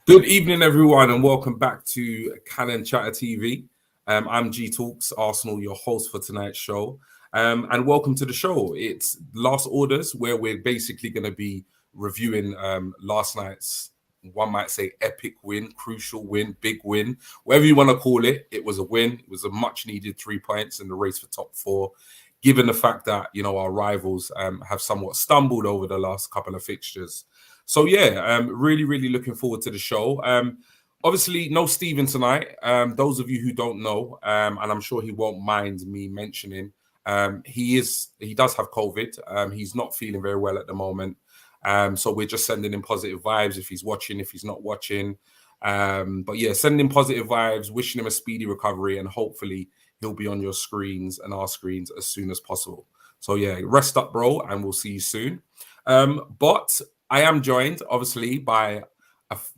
Good evening, everyone, and welcome back to Cannon Chatter TV. I'm G Talks Arsenal, your host for tonight's show. And welcome to the show. It's Last Orders, where we're basically going to be reviewing last night's, one might say, epic win, crucial win, big win, whatever you want to call it. It was a win. It was a much-needed 3 points in the race for top four, given the fact that, you know, our rivals have somewhat stumbled over the last couple of fixtures. So, yeah, really looking forward to the show. Obviously, no Stephen tonight. Those of you who don't know, and I'm sure he won't mind me mentioning, he does have COVID. He's not feeling very well at the moment. So we're just sending him positive vibes if he's watching, if he's not watching. But yeah, sending him positive vibes, wishing him a speedy recovery, and hopefully he'll be on your screens and our screens as soon as possible. So yeah, rest up, bro, and we'll see you soon. But I am joined, obviously, by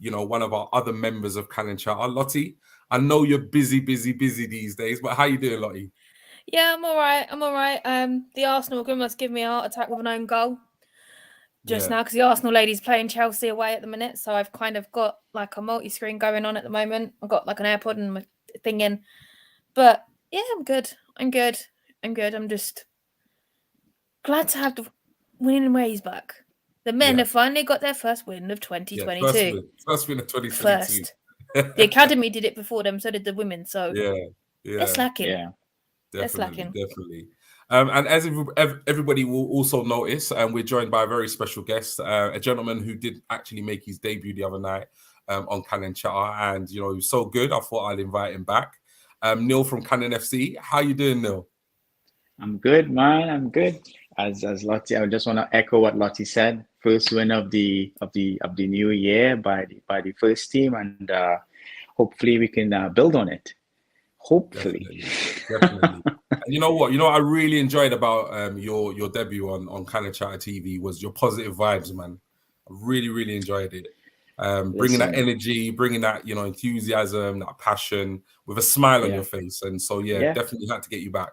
one of our other members of Cannon Chatter, Lottie. I know you're busy these days, but how you doing, Lottie? Yeah, I'm all right. The Arsenal must give me a heart attack with an own goal now because the Arsenal ladies playing Chelsea away at the minute. So I've kind of got like a multi-screen going on at the moment. I've got like an AirPod and my thing in. But yeah, I'm good. I'm just glad to have the winning ways back. The men have finally got their first win of 2022. Yeah, first win of 2022. First. The academy did it before them, so did the women. So it's lacking. Yeah, definitely. And as everybody will also notice, we're joined by a very special guest, a gentleman who did actually make his debut the other night on Cannon Chatter, and he was so good, I thought I'd invite him back. Neil from Cannon FC, how you doing, Neil? I'm good, man. I'm good. As Lottie, I just want to echo what Lottie said. First win of the new year by the first team, and hopefully we can build on it. Hopefully, definitely. And you know what? I really enjoyed about your debut on Cannon Chatter TV was your positive vibes, man. I really enjoyed it. Bringing that energy, bringing that enthusiasm, that passion, with a smile on your face, and so definitely had to get you back.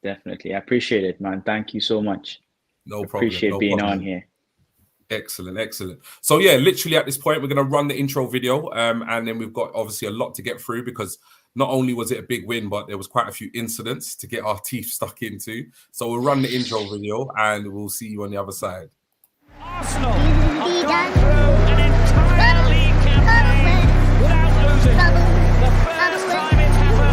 Definitely. I appreciate it, man. Thank you so much. No problem. Appreciate being on here. Excellent. So yeah, literally at this point, we're going to run the intro video. And then we've got obviously a lot to get through because not only was it a big win, but there was quite a few incidents to get our teeth stuck into. So we'll run the intro video and we'll see you on the other side. Arsenal have gone through an entire league campaign without losing. The first time it's happened.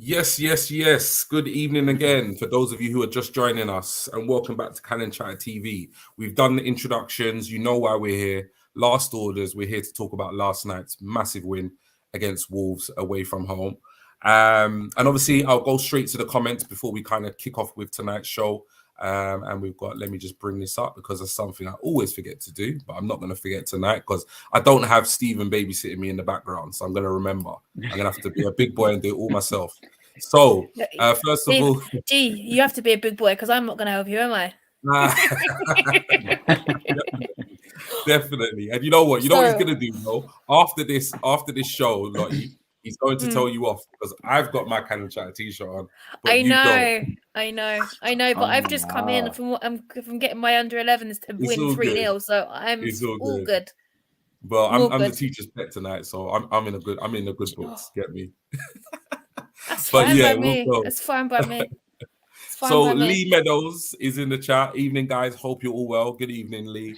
Yes. Good evening again for those of you who are just joining us, and welcome back to Cannon Chatter TV. We've done the introductions. You know why we're here. Last orders. We're here to talk about last night's massive win against Wolves away from home. And obviously, I'll go straight to the comments before we kind of kick off with tonight's show. And we've got, let me just bring this up because it's something I always forget to do, but I'm not going to forget tonight because I don't have Stephen babysitting me in the background. So I'm going to remember. I'm going to have to be a big boy and do it all myself. So, first of all... Gee, you have to be a big boy because I'm not going to help you, am I? Definitely. And you know what? You know what he's going to do, though? After this show, Lottie, he's going to tell you off because I've got my Cannon Chatter t-shirt on. I know. But I've just come in from getting my under 11s to win 3-0, so I'm all good. Well, I'm the teacher's pet tonight, so I'm in a good books. Get me. That's fine by me. That's fine by me. So Lee Meadows is in the chat. Evening, guys. Hope you're all well. Good evening, Lee.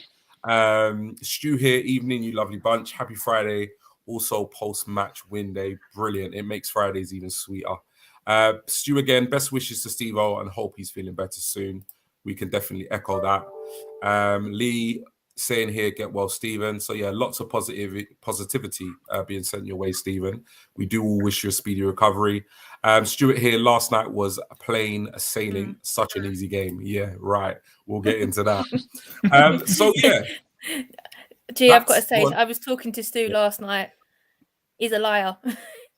Stu here. Evening, you lovely bunch. Happy Friday. Also, post-match win day. Brilliant. It makes Fridays even sweeter. Stu, again, best wishes to Steve-O and hope he's feeling better soon. We can definitely echo that. Lee saying here, get well, Stephen. So, yeah, lots of positivity being sent your way, Stephen. We do all wish you a speedy recovery. Stuart here, last night was plain sailing. Such an easy game. Yeah, right. We'll get into that. So, yeah. Gee, I've got to say, I was talking to Stu last night. He's a liar.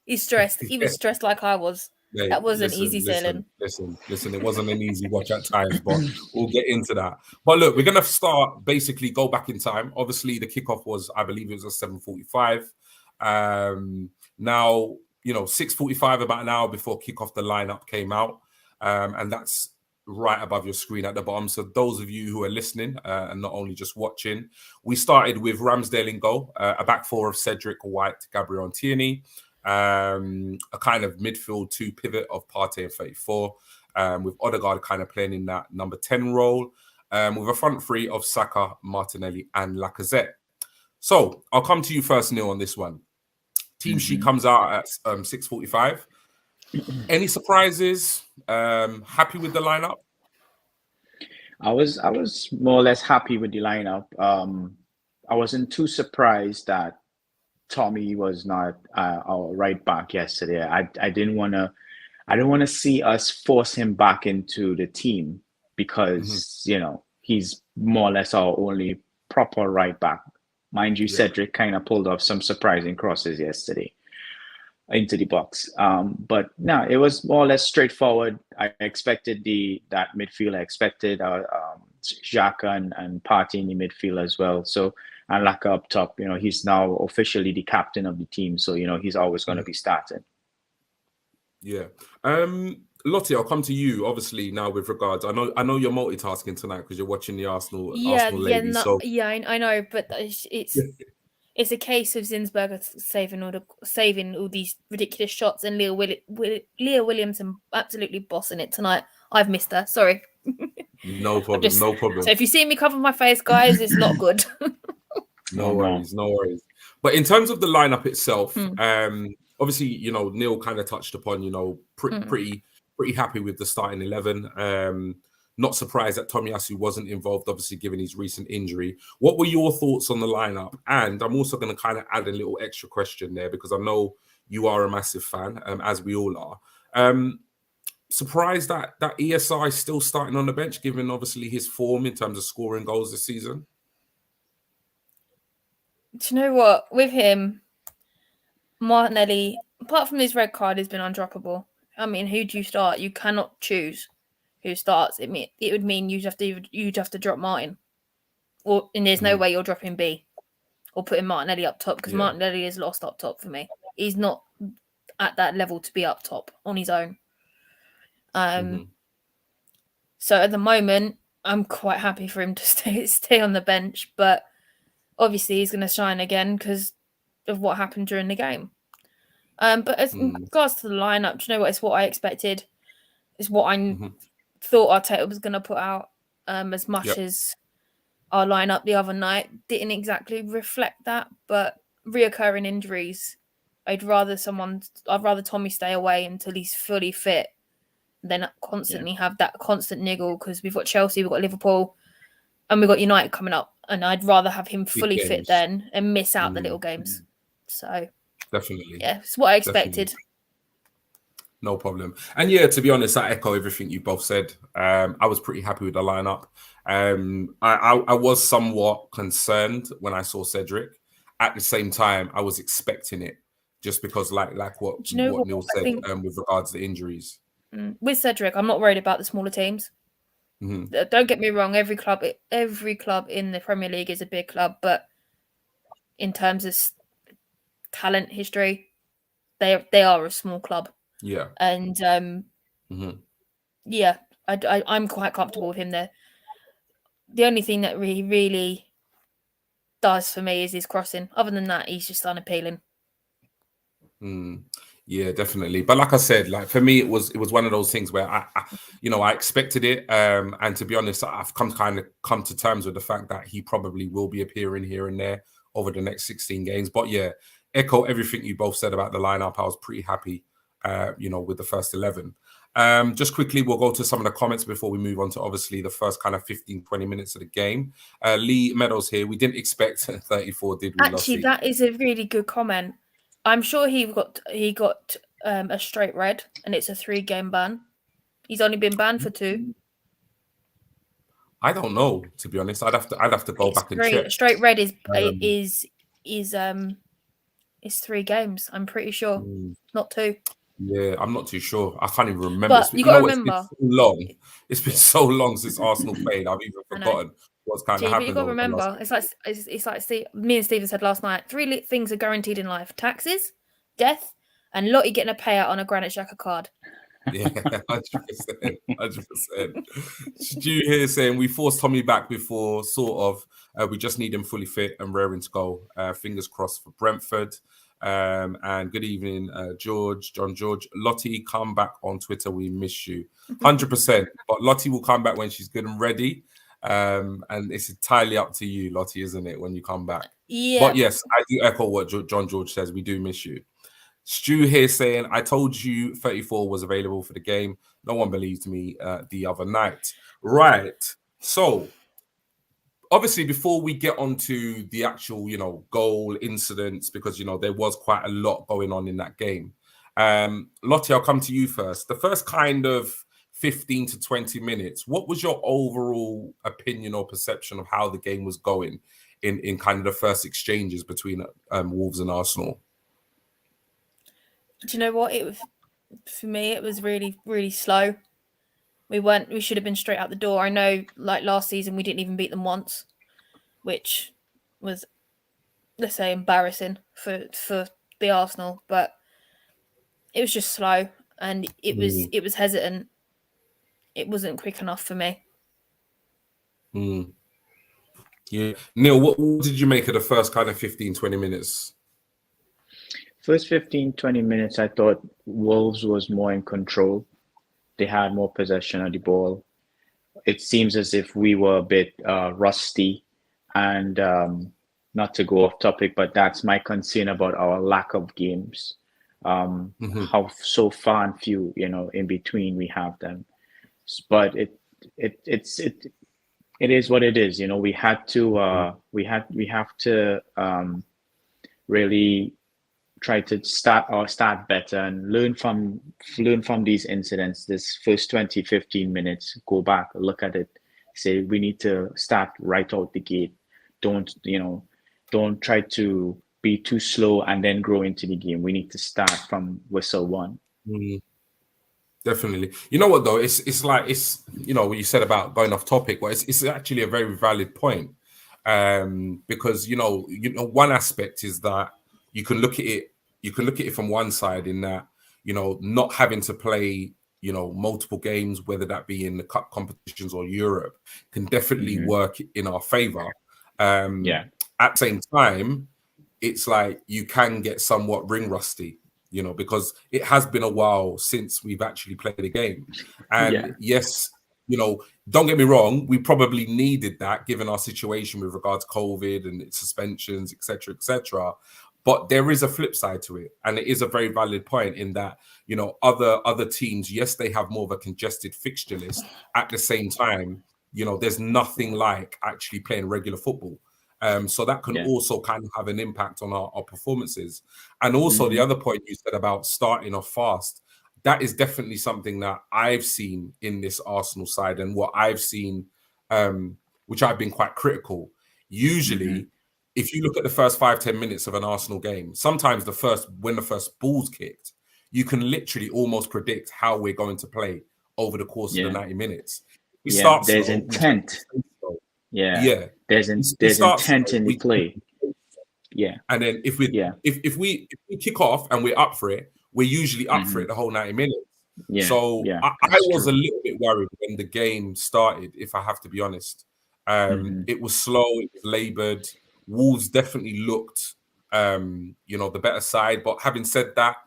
He's stressed. He was stressed like I was. Yeah, that wasn't easy sailing. Listen, it wasn't an easy watch at times, but we'll get into that. But look, we're going to go back in time. Obviously, the kickoff was, I believe it was at 7:45. Now, 6:45, about an hour before kickoff, the lineup came out, and that's right above your screen at the bottom. So those of you who are listening and not only just watching, we started with Ramsdale in goal, a back four of Cedric, White, Gabriel and Tierney, a kind of midfield 2 pivot of Partey and 34, with Odegaard kind of playing in that number 10 role, with a front three of Saka, Martinelli and Lacazette. So I'll come to you first, Neil, on this one. Team sheet comes out at 6:45. Any surprises? Happy with the lineup? I was more or less happy with the lineup. I wasn't too surprised that Tommy was not our right back yesterday. I didn't want to see us force him back into the team because he's more or less our only proper right back. Mind you, Cedric kind of pulled off some surprising crosses yesterday into the box. But no, it was more or less straightforward. I expected that midfield. I expected Xhaka and Partey in the midfield as well. So, and Laka up top, he's now officially the captain of the team. So, he's always going to be starting. Yeah. Lottie, I'll come to you. Obviously, now with regards, I know you're multitasking tonight because you're watching the Arsenal ladies. I know, but it's a case of Zinsberger saving all these ridiculous shots, and Leah Williamson absolutely bossing it tonight. I've missed her. Sorry. No problem. No problem. So if you see me cover my face, guys, it's not good. No worries. But in terms of the lineup itself, obviously, Neil kind of touched upon, pretty happy with the starting 11. Not surprised that Tomiyasu wasn't involved, obviously, given his recent injury. What were your thoughts on the lineup? And I'm also going to kind of add a little extra question there because I know you are a massive fan, as we all are. Surprised that ESI is still starting on the bench, given obviously his form in terms of scoring goals this season? Do you know what? With him, Martinelli, apart from his red card, has been undroppable. I mean, who do you start? You cannot choose who starts. It would mean you'd have to drop Martin, and there's no way you're dropping B or putting Martinelli up top because Martinelli is lost up top for me. He's not at that level to be up top on his own. So at the moment, I'm quite happy for him to stay on the bench, but obviously he's going to shine again because of what happened during the game. But as in regards to the lineup, do you know what? It's what I expected. It's what I thought Arteta was going to put out. As much as our lineup the other night didn't exactly reflect that, but reoccurring injuries, I'd rather Tommy stay away until he's fully fit than constantly have that constant niggle because we've got Chelsea, we've got Liverpool, and we've got United coming up. And I'd rather have him fully fit then and miss out the little games. So definitely, it's what I expected. Definitely. No problem. And to be honest, I echo everything you both said. I was pretty happy with the lineup. I was somewhat concerned when I saw Cedric. At the same time, I was expecting it just because, like what Neil said, with regards to injuries. With Cedric, I'm not worried about the smaller teams. Don't get me wrong. Every club in the Premier League is a big club, but in terms of talent history, they are a small club. Yeah, and I'm quite comfortable with him there. The only thing that really does for me is his crossing. Other than that, he's just unappealing. Yeah, definitely. But like I said, like for me, it was one of those things where I expected it. And to be honest, I've come to terms with the fact that he probably will be appearing here and there over the next 16 games. But echo everything you both said about the lineup. I was pretty happy, with the first 11. Just quickly, we'll go to some of the comments before we move on to obviously the first kind of 15, 20 minutes of the game. Lee Meadows here. We didn't expect 34, did we? Actually, that is a really good comment. I'm sure he got a straight red, and it's a 3-game ban. He's only been banned for 2. I don't know, to be honest. I'd have to go back and check. Straight red is 3 games. I'm pretty sure, not 2. Yeah, I'm not too sure. I can't even remember. But you got to It's been remember. so long. It's been so long since Arsenal played. I've even I know. forgotten what's kind Gee, of but happened. you got to over the last- remember, it's like me and Stephen said last night. 3 things are guaranteed in life: taxes, death, and Lottie getting a payout on a Granite Xhaka card. Yeah, 100%. 100%. Stu here saying we forced Tommy back before, sort of. We just need him fully fit and raring to go. Fingers crossed for Brentford. And good evening, John George. Lottie, come back on Twitter. We miss you. 100%. But Lottie will come back when she's good and ready. And it's entirely up to you, Lottie, isn't it, when you come back? Yeah. But yes, I do echo what John George says. We do miss you. Stu here saying, I told you 34 was available for the game. No one believed me the other night. Right. So, obviously, before we get onto the actual, goal incidents, because, there was quite a lot going on in that game. Lottie, I'll come to you first. The first kind of 15 to 20 minutes, what was your overall opinion or perception of how the game was going in kind of the first exchanges between Wolves and Arsenal? Do you know what? For me, it was really, really slow. We should have been straight out the door. I know, like last season, we didn't even beat them once, which was, let's say, embarrassing for the Arsenal. But it was just slow, and it was hesitant. It wasn't quick enough for me. Yeah, Neil, what did you make of the first kind of 15, 20 minutes? First 15, 20 minutes, I thought Wolves was more in control. They had more possession of the ball. It seems as if we were a bit rusty. And not to go off topic, but that's my concern about our lack of games. How so far and few, in between we have them. But it is what it is. We had to we have to really try to start better and learn from these incidents. This first 20, 15 minutes, go back, look at it, say we need to start right out the gate. Don't try to be too slow and then grow into the game. We need to start from whistle one. Definitely. You know what though? It's like what you said about going off topic, but it's actually a very valid point. Because one aspect is that you can look at it from one side in that, not having to play, multiple games, whether that be in the cup competitions or Europe, can definitely work in our favor. At the same time, it's like you can get somewhat ring rusty, because it has been a while since we've actually played a game. And yes, don't get me wrong, we probably needed that given our situation with regards to COVID and its suspensions, etc., etc. But there is a flip side to it, and it is a very valid point in that other teams, yes, they have more of a congested fixture list. At the same time, there's nothing like actually playing regular football. So that can also kind of have an impact on our performances. And also the other point you said about starting off fast, that is definitely something that I've seen in this Arsenal side, and what I've seen, which I've been quite critical. Usually, if you look at the first 5-10 minutes of an Arsenal game, sometimes when the first ball's kicked, you can literally almost predict how we're going to play over the course of the 90 minutes. There's intent. There's intent in the play. And then if we kick off and we're up for it, we're usually up for it the whole 90 minutes. I was a little bit worried when the game started, if I have to be honest. It was slow, it was laboured. Wolves definitely looked, the better side. But having said that,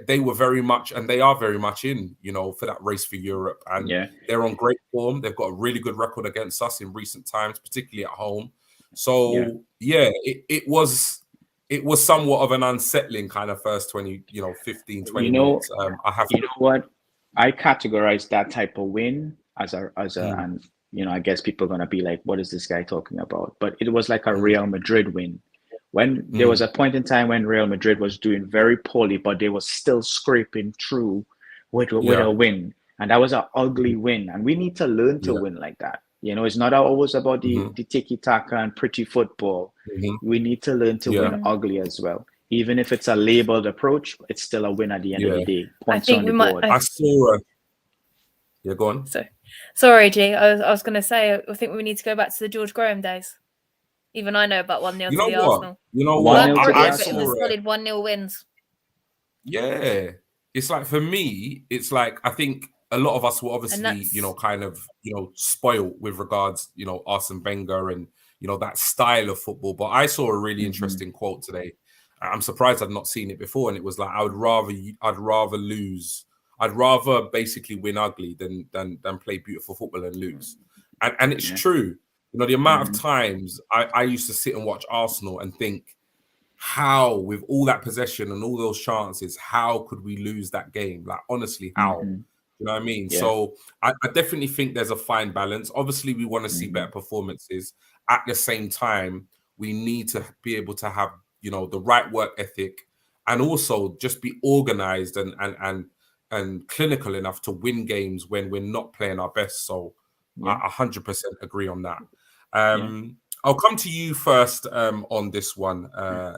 they were very much, and they are very much in, for that race for Europe. And they're on great form. They've got a really good record against us in recent times, particularly at home. So, it was somewhat of an unsettling kind of first 20, 15, 20 minutes. You know what? I categorize that type of win as and I guess people are going to be like, what is this guy talking about? But it was like a Real Madrid win. When there was a point in time when Real Madrid was doing very poorly, but they were still scraping through with a win. And that was an ugly win. And we need to learn to win like that. It's not always about the tiki-taka and pretty football. We need to learn to win ugly as well. Even if it's a labeled approach, it's still a win at the end of the day. Points think on we the might- board. I saw a... Yeah, go on. So, sorry, G. I was going to say, I think we need to go back to the George Graham days. Even I know about 1-0 You to know the what? Arsenal. You know 1-0 what? to the Brilliant, I but Arsenal. it was saw solid 1-0 wins. Yeah, it's like for me, it's like I think a lot of us were obviously, that's- you know, kind of, you know, spoiled with regards, you know, Arsene Wenger and, you know, that style of football. But I saw a really interesting quote today. I'm surprised I'd not seen it before, and it was like, I'd rather lose. I'd rather basically win ugly than play beautiful football and lose. And it's true. You know, the amount of times I used to sit and watch Arsenal and think, how, with all that possession and all those chances, how could we lose that game? Like, honestly, how? You know what I mean? Yeah. So I definitely think there's a fine balance. Obviously, we want to see better performances. At the same time, we need to be able to have, you know, the right work ethic, and also just be organized and clinical enough to win games when we're not playing our best. So I 100% agree on that. I'll come to you first on this one,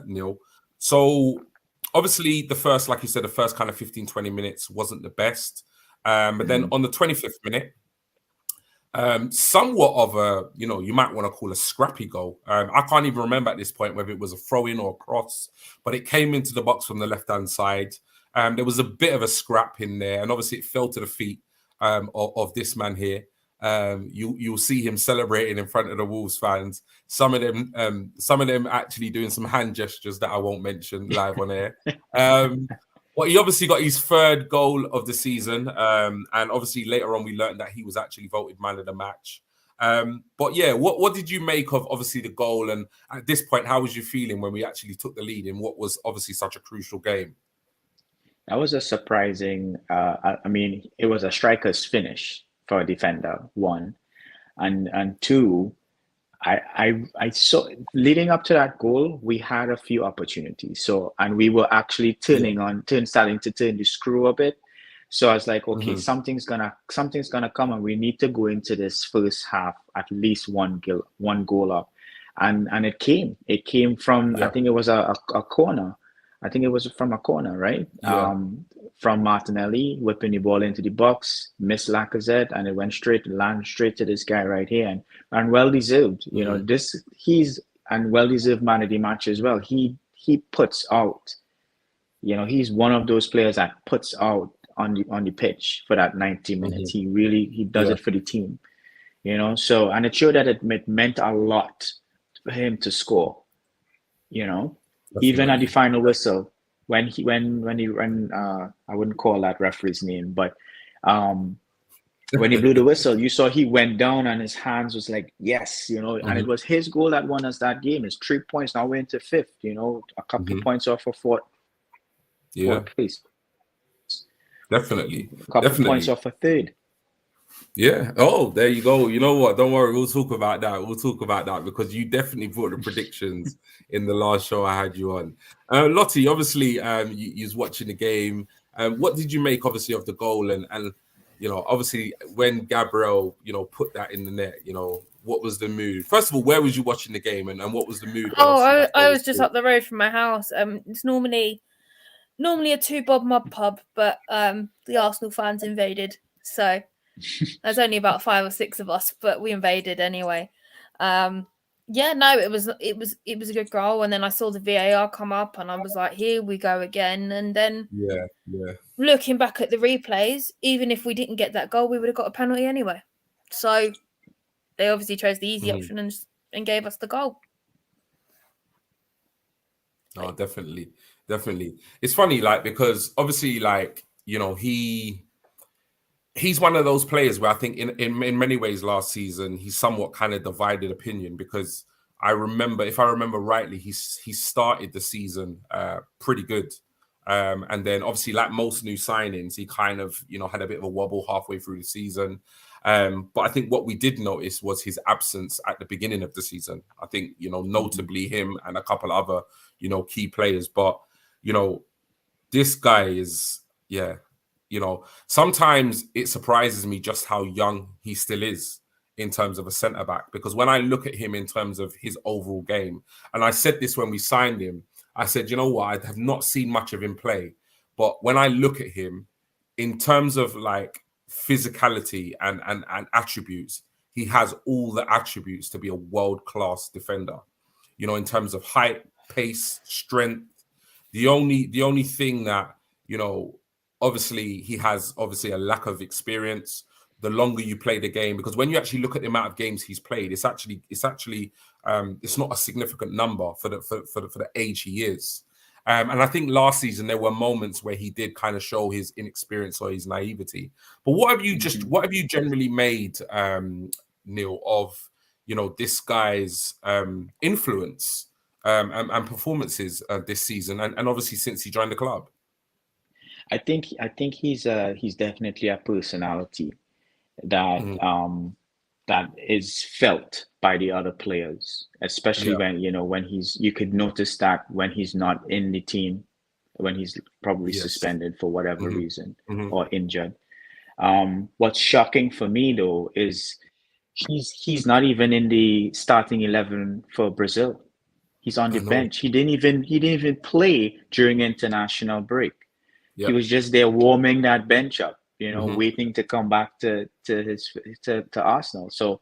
Neil. So obviously the first, like you said, the first kind of 15, 20 minutes wasn't the best. But then on the 25th minute, somewhat of a, you know, you might want to call a scrappy goal. I can't even remember at this point whether it was a throw-in or a cross, but it came into the box from the left-hand side. There was a bit of a scrap in there, and obviously it fell to the feet of this man here. You'll see him celebrating in front of the Wolves fans. Some of them actually doing some hand gestures that I won't mention live on air. But he obviously got his third goal of the season, and obviously later on we learned that he was actually voted man of the match. But yeah, what did you make of obviously the goal? And at this point, how was you feeling when we actually took the lead in what was obviously such a crucial game? That was a surprising. I mean, it was a striker's finish for a defender, one, and two. I saw leading up to that goal, we had a few opportunities. So, and we were actually starting to turn the screw a bit. So I was like, okay, something's gonna come, and we need to go into this first half at least one goal up, and it came. It came from I think it was a corner. I think it was from a corner, right? Yeah. From Martinelli, whipping the ball into the box, missed Lacazette, and it went landed straight to this guy right here, and well deserved. You know, he's well deserved man of the match as well. He puts out. You know, he's one of those players that puts out on the pitch for that 90 minutes. He does it for the team. You know, so, and it showed that it meant a lot for him to score. You know. Even at the final whistle, when I wouldn't call that referee's name, but when he blew the whistle, you saw he went down and his hands was like, yes, you know, and it was his goal that won us that game. It's 3 points. Now we're into fifth, you know, a couple of points off for fourth place. Definitely. A couple of points off for third. Yeah. Oh, there you go. You know what? Don't worry. We'll talk about that. We'll talk about that because you definitely brought the predictions in the last show I had you on. Lottie, obviously, you was watching the game. What did you make, obviously, of the goal? And you know, obviously, when Gabriel, you know, put that in the net, you know, what was the mood? First of all, where was you watching the game, and what was the mood? Oh, I was just up the road from my house. It's normally a two-bob mob pub, but the Arsenal fans invaded, so. There's only about 5 or 6 of us, but we invaded anyway. It was a good goal, and then I saw the VAR come up, and I was like, "Here we go again." And then, looking back at the replays, even if we didn't get that goal, we would have got a penalty anyway. So they obviously chose the easy option and gave us the goal. Oh, definitely. It's funny, like, because obviously, like, you know, he's one of those players where I think in many ways last season he somewhat kind of divided opinion, because I remember, if I remember rightly, he started the season pretty good, and then obviously, like most new signings, he kind of, you know, had a bit of a wobble halfway through the season. But I think what we did notice was his absence at the beginning of the season. I think, you know, notably him and a couple other, you know, key players. But, you know, this guy is, you know, sometimes it surprises me just how young he still is in terms of a centre back, because when I look at him in terms of his overall game, and I said this when we signed him, I said, you know what, I have not seen much of him play, but when I look at him, in terms of like physicality and attributes, he has all the attributes to be a world-class defender. You know, in terms of height, pace, strength. The only thing that, you know, obviously he has obviously a lack of experience. The longer you play the game, because when you actually look at the amount of games he's played, it's not a significant number for the age he is. And I think last season there were moments where he did kind of show his inexperience or his naivety. But what have you generally made, Neil, of, you know, this guy's influence and performances this season, and obviously since he joined the club? I think he's definitely a personality that that is felt by the other players, especially when, you know, you could notice that when he's not in the team, when he's probably suspended for whatever reason or injured. What's shocking for me though is he's not even in the starting 11 for Brazil. He's on the bench. He didn't even play during international break. Yep. He was just there warming that bench up, you know, waiting to come back to Arsenal. So,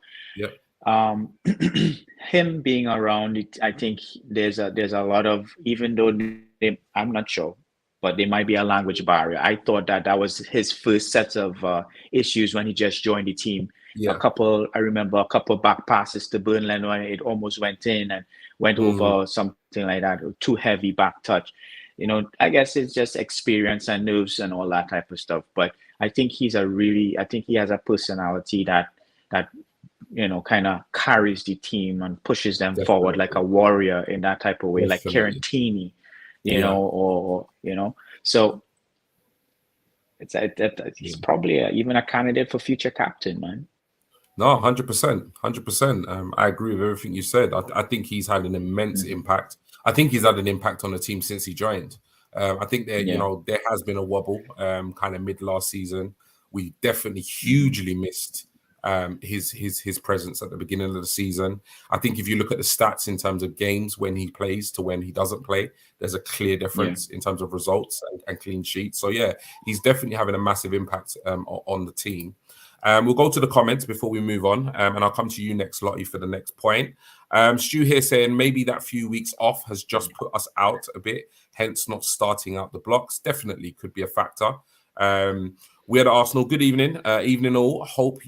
him being around, I think there's a lot of, even though I'm not sure, but there might be a language barrier. I thought that was his first set of issues when he just joined the team. Yeah. I remember a couple back passes to Burnley when it almost went in and went over something like that, too heavy back touch. You know, I guess it's just experience and nerves and all that type of stuff. But I think he has a personality that you know, kind of carries the team and pushes them forward like a warrior in that type of way, like Carantini, you know, or you know. So he's probably even a candidate for future captain, man. No, 100%. I agree with everything you said. I think he's had an immense impact. I think he's had an impact on the team since he joined. I think that you know, there has been a wobble kind of mid last season. We definitely hugely missed his presence at the beginning of the season. I think if you look at the stats in terms of games when he plays to when he doesn't play, there's a clear difference in terms of results and clean sheets. So yeah, he's definitely having a massive impact on the team. We'll go to the comments before we move on, and I'll come to you next, Lottie, for the next point. Stu here saying maybe that few weeks off has just put us out a bit, hence not starting out the blocks. Definitely could be a factor. We at Arsenal. Good evening, evening all. Hope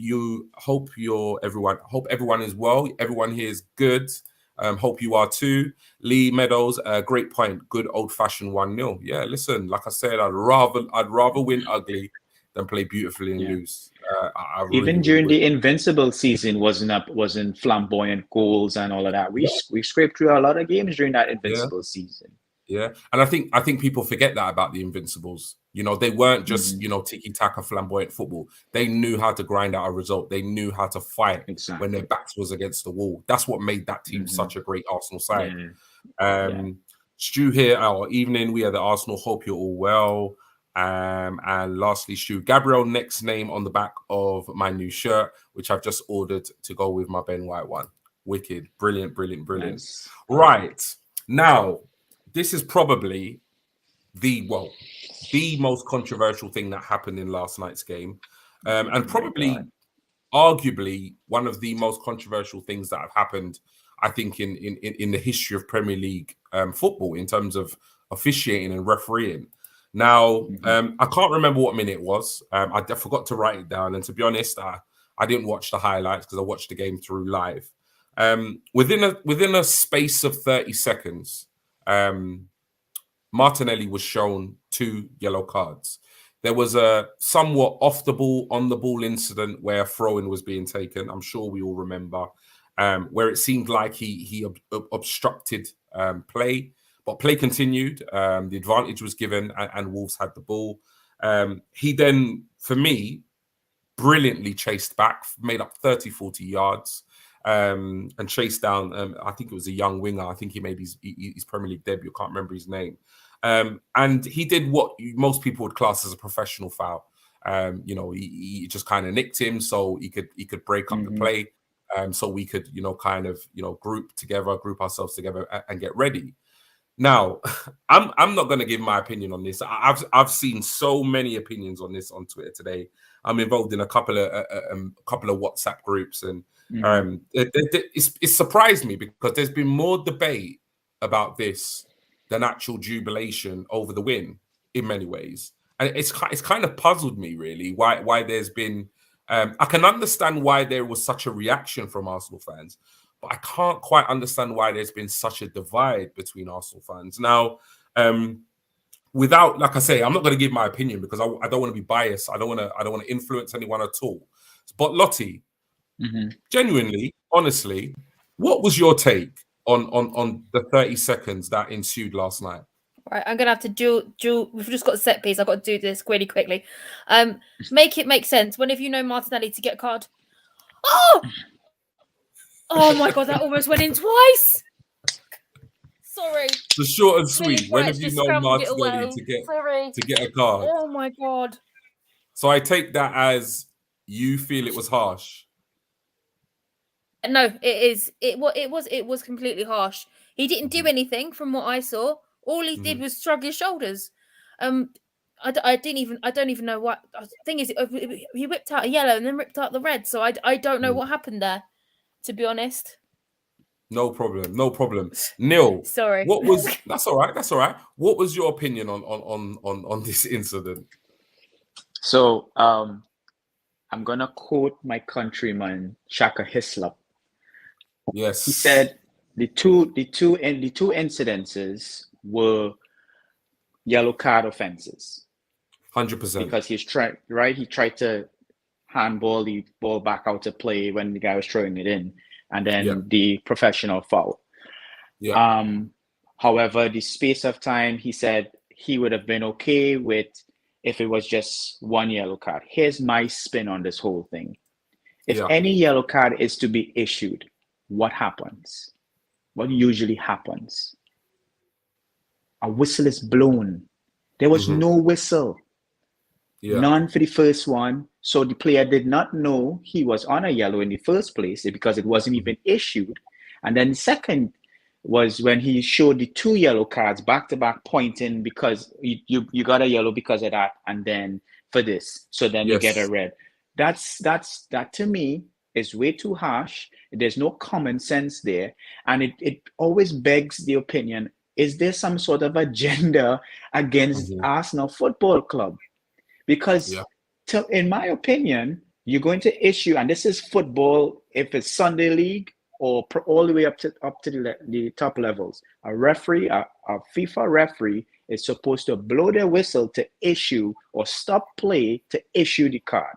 everyone is well. Everyone here is good. Hope you are too. Lee Meadows, great point. Good old fashioned 1-0. Yeah, listen, like I said, I'd rather win ugly than play beautifully and lose. Even during the Invincible season, wasn't flamboyant goals and all of that. We scraped through a lot of games during that Invincible season. Yeah, and I think people forget that about the Invincibles. You know, they weren't just you know, tiki-taka flamboyant football. They knew how to grind out a result. They knew how to fight when their backs was against the wall. That's what made that team such a great Arsenal side. Stu here, evening. We are the Arsenal. Hope you're all well. And lastly, Stu, Gabriel, next name on the back of my new shirt, which I've just ordered to go with my Ben White one. Wicked, brilliant. Nice. Right now, this is probably the most controversial thing that happened in last night's game, and probably, arguably, one of the most controversial things that have happened, I think, in the history of Premier League football in terms of officiating and refereeing. Now, I can't remember what minute it was. I forgot to write it down. And to be honest, I didn't watch the highlights because I watched the game through live. Within a space of 30 seconds, Martinelli was shown 2 yellow cards. There was a somewhat off the ball, on the ball incident where a throw-in was being taken. I'm sure we all remember, where it seemed like he obstructed play. But play continued. The advantage was given, and Wolves had the ball. He then, for me, brilliantly chased back, made up 30, 40 yards, and chased down, I think it was a young winger. I think he made his Premier League debut. I can't remember his name. And he did what most people would class as a professional foul. You know, he just kind of nicked him so he could break up the play, so we could, you know, kind of, you know, group ourselves together and get ready. Now, I'm not going to give my opinion on this. I've seen so many opinions on this on Twitter today. I'm involved in a couple of WhatsApp groups, and it's surprised me because there's been more debate about this than actual jubilation over the win in many ways, and it's kind of puzzled me really why there's been. I can understand why there was such a reaction from Arsenal fans, but I can't quite understand why there's been such a divide between Arsenal fans. Now, without, like I say, I'm not going to give my opinion because I don't want to be biased. I don't want to influence anyone at all. But Lottie, genuinely, honestly, what was your take on the 30 seconds that ensued last night? Right, I'm gonna have to do. We've just got a set piece. I've got to do this really quickly. Make it make sense. Whenever you know Martinelli to get a card. Oh my god, that almost went in twice. Sorry. The short and sweet. Really Whenever you know Martinelli to get a card. Oh my god. So I take that as you feel it was harsh. No, it is. It was completely harsh. He didn't do anything from what I saw. All he did was shrug his shoulders. I don't even know what. The thing is, he whipped out a yellow and then ripped out the red. So I don't know what happened there, to be honest. No problem. Neil, sorry. That's all right. What was your opinion on this incident? So I'm gonna quote my countryman Shaka Hislop. Yes. He said the two incidences were yellow card offenses. 100%. Because he tried to handball the ball back out to play when the guy was throwing it in, and then the professional foul. Yeah. However, the space of time, he said he would have been okay with if it was just one yellow card. Here's my spin on this whole thing. If any yellow card is to be issued, what happens? What usually happens? A whistle is blown. There was no whistle. None for the first one. So the player did not know he was on a yellow in the first place because it wasn't even issued. And then the second was when he showed the two yellow cards back to back, pointing because you got a yellow because of that, and then for this. So then you get a red. That to me is way too harsh. There's no common sense there. And it always begs the opinion, is there some sort of agenda against Arsenal Football Club? Because in my opinion, you're going to issue, and this is football, if it's Sunday League or all the way up to the top levels, a referee, a FIFA referee is supposed to blow their whistle to issue or stop play to issue the card.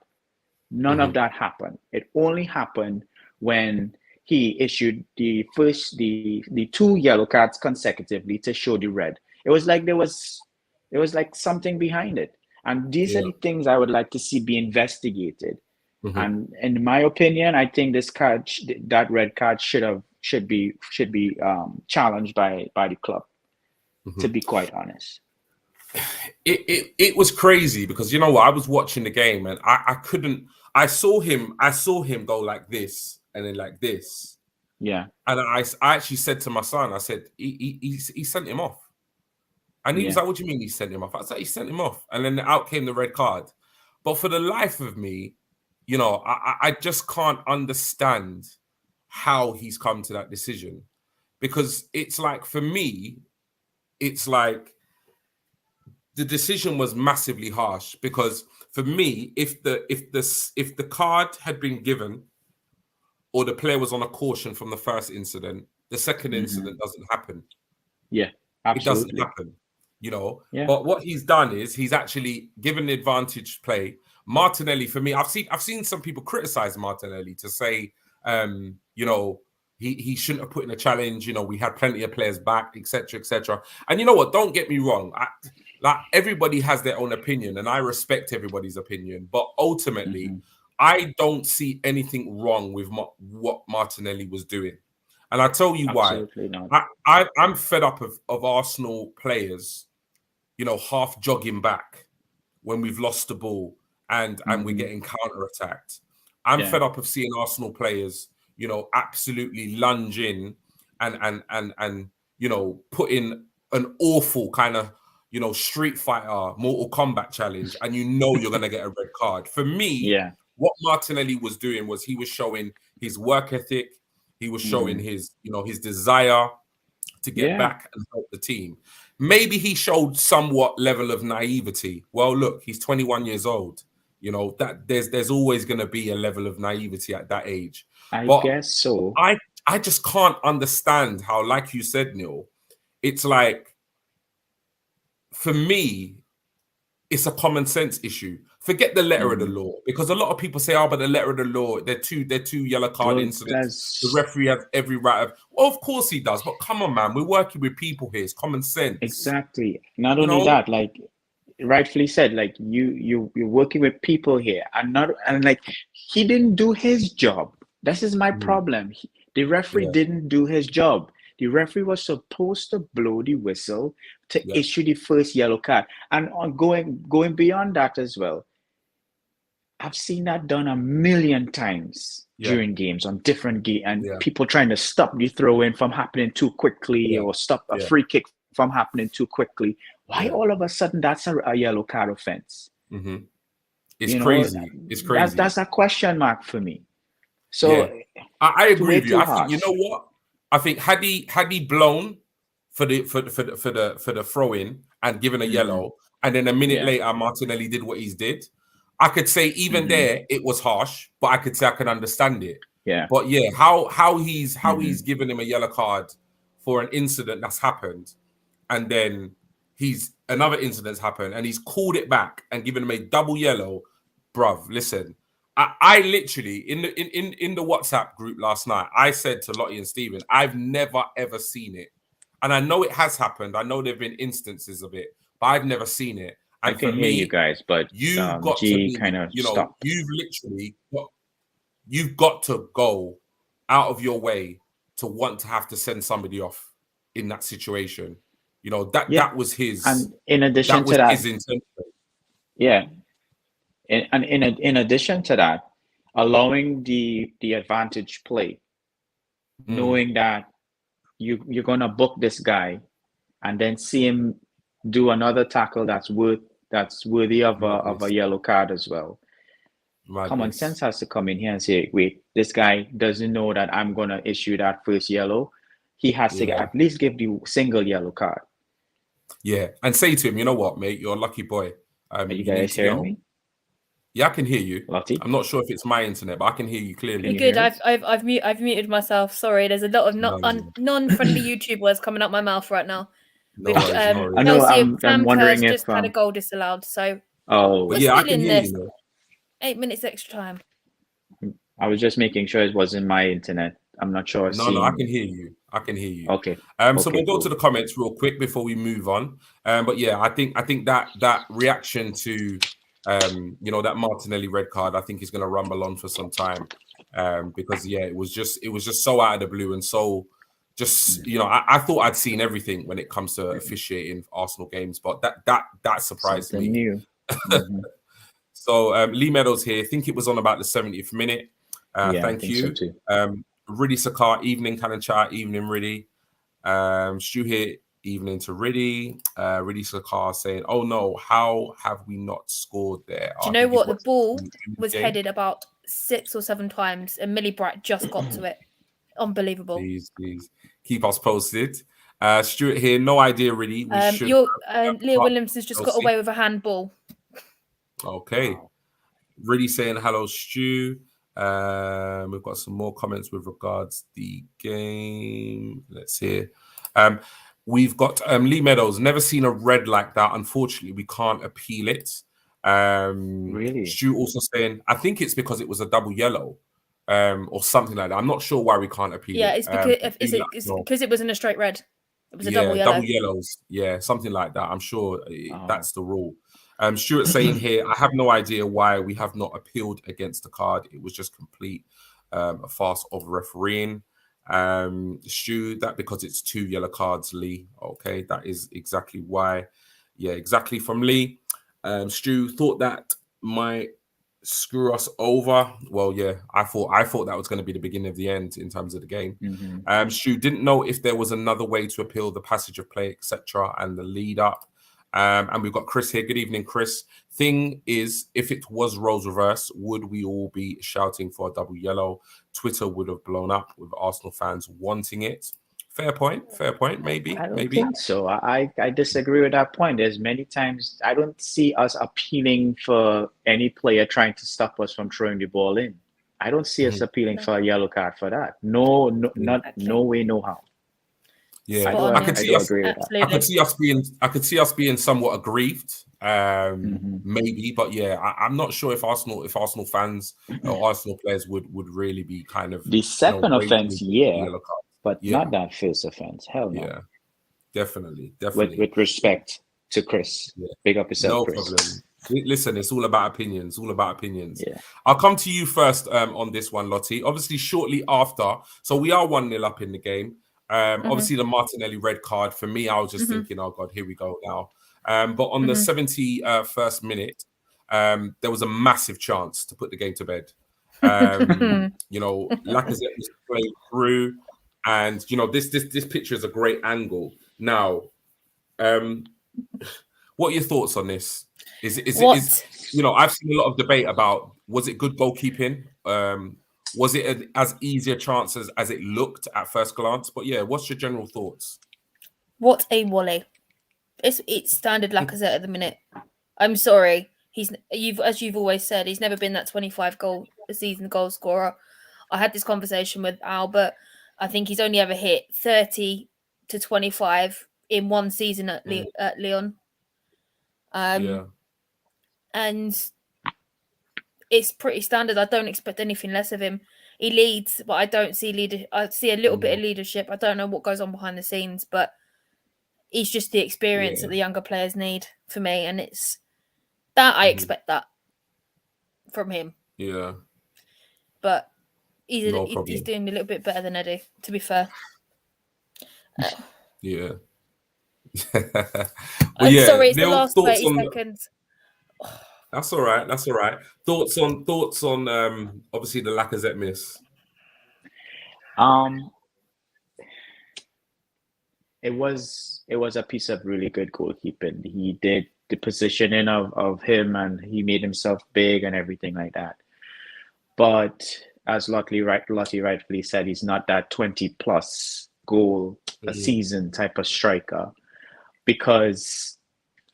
None of that happened. It only happened when he issued the two yellow cards consecutively to show the red. It was like there was something behind it. And these are the things I would like to see be investigated. And in my opinion, I think that red card should be challenged by the club. To be quite honest, it was crazy because you know what, I was watching the game and I couldn't. I saw him go like this and then like this. Yeah, and I actually said to my son, I said he sent him off. And he was like, what do you mean he sent him off? I said, he sent him off. And then out came the red card. But for the life of me, you know, I just can't understand how he's come to that decision. Because it's like, for me, it's like the decision was massively harsh. Because for me, if the card had been given or the player was on a caution from the first incident, the second incident doesn't happen. Yeah, absolutely. It doesn't happen. You know, but what he's done is he's actually given the advantage play. Martinelli, for me, I've seen some people criticize Martinelli to say, you know, he shouldn't have put in a challenge. You know, we had plenty of players back, etc., etc. And you know what? Don't get me wrong. Like everybody has their own opinion, and I respect everybody's opinion. But ultimately, I don't see anything wrong with what Martinelli was doing. And I tell you why. I'm fed up of Arsenal players, you know, half jogging back when we've lost the ball and we're getting counter-attacked. I'm fed up of seeing Arsenal players, you know, absolutely lunge in and you know, put in an awful kind of, you know, Street Fighter, Mortal Kombat challenge, and you know you're gonna get a red card. For me, what Martinelli was doing was he was showing his work ethic, he was showing his, you know, his desire to get back and help the team. Maybe he showed somewhat level of naivety. Well, look, he's 21 years old. You know, that there's always going to be a level of naivety at that age. I guess so. I just can't understand how, like you said, Neil, it's like, for me, it's a common sense issue. Forget the letter of the law, because a lot of people say, "Oh, but the letter of the law, they're two yellow card incidents. The referee has every right." Well, of course he does, but come on, man, we're working with people here. It's common sense. Exactly. Not only that, like rightfully said, like you're working with people here, and like he didn't do his job. This is my problem. The referee didn't do his job. The referee was supposed to blow the whistle to issue the first yellow card. And on going beyond that as well, I've seen that done a million times during games, on different games, and people trying to stop the throw in from happening too quickly or stop a free kick from happening too quickly. Why all of a sudden that's a yellow card offense? It's crazy. It's crazy. That's a question mark for me. So I agree with you. I think, you know what? I think had he blown for the throw in and given a yellow, and then a minute later Martinelli did what he did, I could say even there it was harsh, but I could say I can understand it. Yeah. But how he's given him a yellow card for an incident that's happened, and then another incident's happened, and he's called it back and given him a double yellow, bruv. Listen. I literally in the WhatsApp group last night, I said to Lottie and Stephen, I've never ever seen it, and I know it has happened. I know there've been instances of it, but I've never seen it. And I can hear you guys, but you've got to kind of stop. You've got to go out of your way to want to have to send somebody off in that situation. You know that was his. And in addition to that, his intention. Yeah. And in addition to that, allowing the advantage play, knowing that you're gonna book this guy, and then see him do another tackle that's worthy of a yellow card as well. Common sense has to come in here and say, wait, this guy doesn't know that I'm gonna issue that first yellow. He has to at least give the single yellow card. Yeah, and say to him, you know what, mate, you're a lucky boy. Are you guys hearing me? Yeah, I can hear you. Lottie? I'm not sure if it's my internet, but I can hear you clearly. You're good. I've muted myself. Sorry, there's a lot of non-friendly YouTube words coming out my mouth right now. I know. I'm wondering if just had a goal disallowed. So I can hear you. 8 minutes extra time. I was just making sure it wasn't my internet. I'm not sure. No, I can hear you. I can hear you. Okay. So we'll go to the comments real quick before we move on. But yeah, I think that reaction to that Martinelli red card, I think is going to rumble on for some time, because it was just so out of the blue, and so just I thought I'd seen everything when it comes to officiating Arsenal games, but that surprised something me. New. So Lee Meadows here, think it was on about the 70th minute. Thank you. So too. Riddy Sakar, evening, Cannon Chat, evening, Riddy. Stu here, evening to Riddy. Riddy Sakar saying, "Oh no, how have we not scored there?" Do you know what? The ball was headed about 6 or 7 times, and Millie Bright just got to it. Unbelievable. Please keep us posted. Stuart here, no idea, Riddy. Leah Williams has just got away with a handball. Okay. Riddy saying hello, Stu. We've got some more comments with regards to the game. Let's hear. We've got Lee Meadows. Never seen a red like that. Unfortunately, we can't appeal it. Really? Stu also saying, I think it's because it was a double yellow, or something like that. I'm not sure why we can't appeal it. Yeah, it's because because it wasn't a straight red. It was a double yellow. Double yellows. Yeah, something like that. I'm sure that's the rule. Stuart saying here, I have no idea why we have not appealed against the card. It was just complete a farce of refereeing. Stu, that because it's 2 yellow cards, Lee. Okay, that is exactly why. Yeah, exactly from Lee. Stu thought that my screw us over. Well, yeah, I thought that was going to be the beginning of the end in terms of the game. Stu didn't know if there was another way to appeal the passage of play, etc., and the lead up. And we've got Chris here. Good evening, Chris. Thing is, if it was roles reverse, would we all be shouting for a double yellow? Twitter would have blown up with Arsenal fans wanting it. Fair point. Maybe. I don't think so. I disagree with that point. There's many times I don't see us appealing for any player trying to stop us from throwing the ball in. I don't see us appealing for a yellow card for that. No, no way, no how. Yeah, I could see us being somewhat aggrieved, maybe, but yeah, I'm not sure if Arsenal fans or Arsenal players would really be kind of the second offense, but not that first offense. Hell no. Yeah, definitely. With respect to Chris, big up yourself, no Chris. problem. Listen, it's all about opinions. Yeah. I'll come to you first on this one, Lottie. Obviously, shortly after, so we are 1-0 up in the game. Obviously, the Martinelli red card, for me, I was just thinking, oh, God, here we go now. But on the 71st minute, there was a massive chance to put the game to bed. Lacazette was played through, and, this picture is a great angle. Now, what are your thoughts on this? Is I've seen a lot of debate about, was it good goalkeeping? Was it as easy a chance as it looked at first glance? But yeah, what's your general thoughts? What a volley! It's standard Lacazette at the minute. I'm sorry, as you've always said, he's never been that 25 goal a season goal scorer. I had this conversation with Albert. I think he's only ever hit 30 to 25 in one season at Lyon. And it's pretty standard. I don't expect anything less of him. He leads, but I don't see leader. I see a little bit of leadership. I don't know what goes on behind the scenes, but he's just the experience that the younger players need for me, and it's that I expect that from him. Yeah, but he's doing a little bit better than Eddie, to be fair. Yeah. I'm sorry, it's the last 30 seconds. That's all right. Thoughts on obviously the Lacazette miss. It was a piece of really good goalkeeping. He did the positioning of him, and he made himself big and everything like that. But as Lottie rightfully said, he's not that 20+ goal a season type of striker, because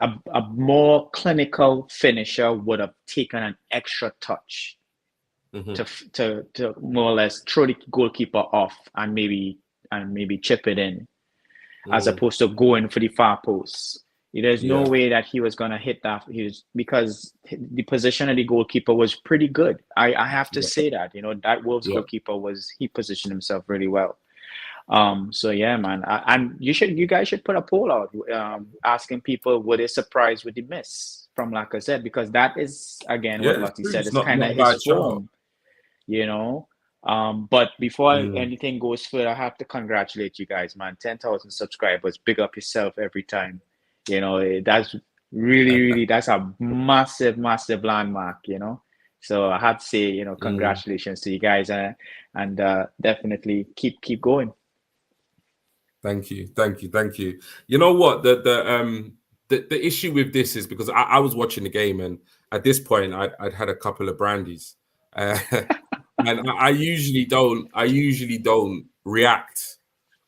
a more clinical finisher would have taken an extra touch to more or less throw the goalkeeper off and maybe chip it in, as opposed to going for the far post. There's no way that he was going to hit that. Because the position of the goalkeeper was pretty good. I have to say that. That Wolves goalkeeper he positioned himself really well. So yeah, man, and you guys should put a poll out asking people were they surprised with the miss from Lacazette, because that is again what Lottie said, it's kind of his form, But before anything goes further, I have to congratulate you guys, man. 10,000 subscribers, big up yourself every time. That's really that's a massive landmark. So I have to say, congratulations to you guys, and definitely keep going. Thank you. You know what? The issue with this is because I was watching the game, and at this point I'd had a couple of brandies, and I usually don't react,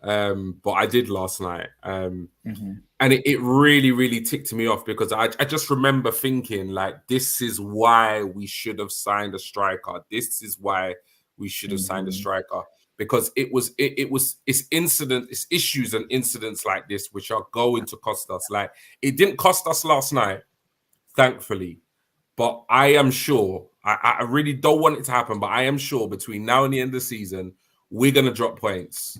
but I did last night, and it really ticked me off, because I just remember thinking, like, this is why we should have signed a striker. This is why we should have signed a striker. Because it's issues and incidents like this which are going to cost us. Like, it didn't cost us last night, thankfully, but I am sure, I really don't want it to happen, but I am sure between now and the end of the season, we're going to drop points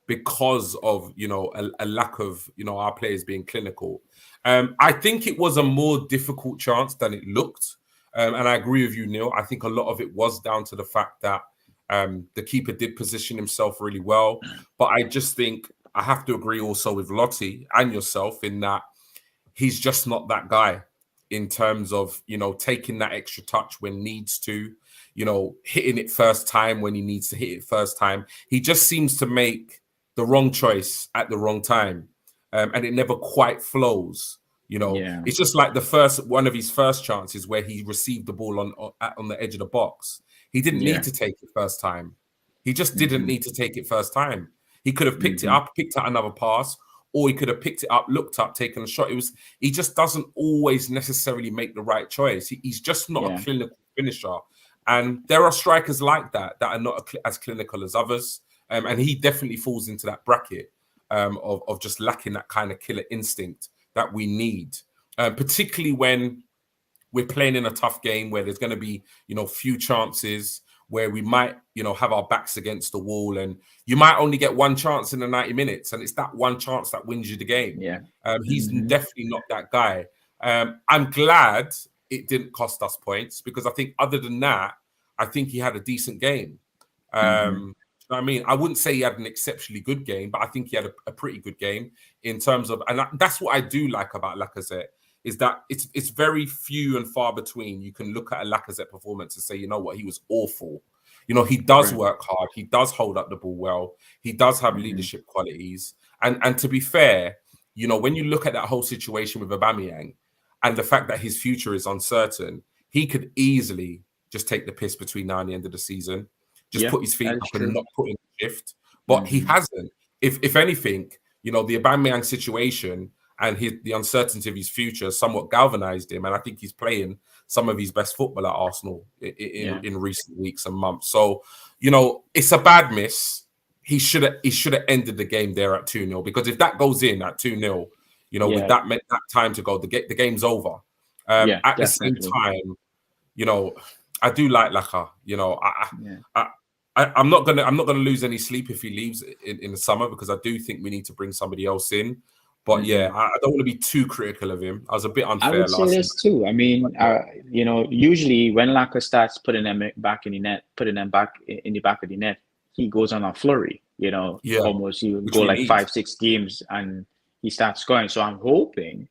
because of a lack of our players being clinical. I think it was a more difficult chance than it looked. And I agree with you, Neil. I think a lot of it was down to the fact that the keeper did position himself really well. But I just think I have to agree also with Lottie and yourself in that he's just not that guy. in terms of, taking that extra touch when needs to, hitting it first time when he needs to hit it first time. He just seems to make the wrong choice at the wrong time. And it never quite flows. It's just like one of his first chances where he received the ball on the edge of the box. He didn't need to take it first time. He just didn't need to take it first time. He could have picked it up, picked out another pass, or he could have picked it up, looked up, taken a shot. He just doesn't always necessarily make the right choice. He's just not a clinical finisher. And there are strikers like that are not as clinical as others. And he definitely falls into that bracket of just lacking that kind of killer instinct that we need, particularly when we're playing in a tough game where there's going to be, few chances where we might, have our backs against the wall, and you might only get one chance in the 90 minutes, and it's that one chance that wins you the game. He's definitely not that guy. I'm glad it didn't cost us points, because I think other than that, I think he had a decent game. You know what I mean? I wouldn't say he had an exceptionally good game, but I think he had a pretty good game in terms of, and that's what I do like about Lacazette, is that it's very few and far between. You can look at a Lacazette performance and say, you know what, he was awful. He does work hard. He does hold up the ball well. He does have leadership qualities. And to be fair, when you look at that whole situation with Aubameyang and the fact that his future is uncertain, he could easily just take the piss between now and the end of the season. Just put his feet up and not put in the shift. But he hasn't. If anything, the Aubameyang situation and the uncertainty of his future somewhat galvanized him. And I think he's playing some of his best football at Arsenal in recent weeks and months. So, it's a bad miss. He should have ended the game there at 2-0, because if that goes in at 2-0, with that time to go, the game's over. At the same time, I do like Laka. I'm not gonna lose any sleep if he leaves in the summer, because I do think we need to bring somebody else in. But I don't want to be too critical of him. I was a bit unfair. I would say this too. I mean, usually when Laka starts putting them back in the net, putting them back in the back of the net, he goes on a flurry. Almost he would go like 5-6 games and he starts scoring. So I'm hoping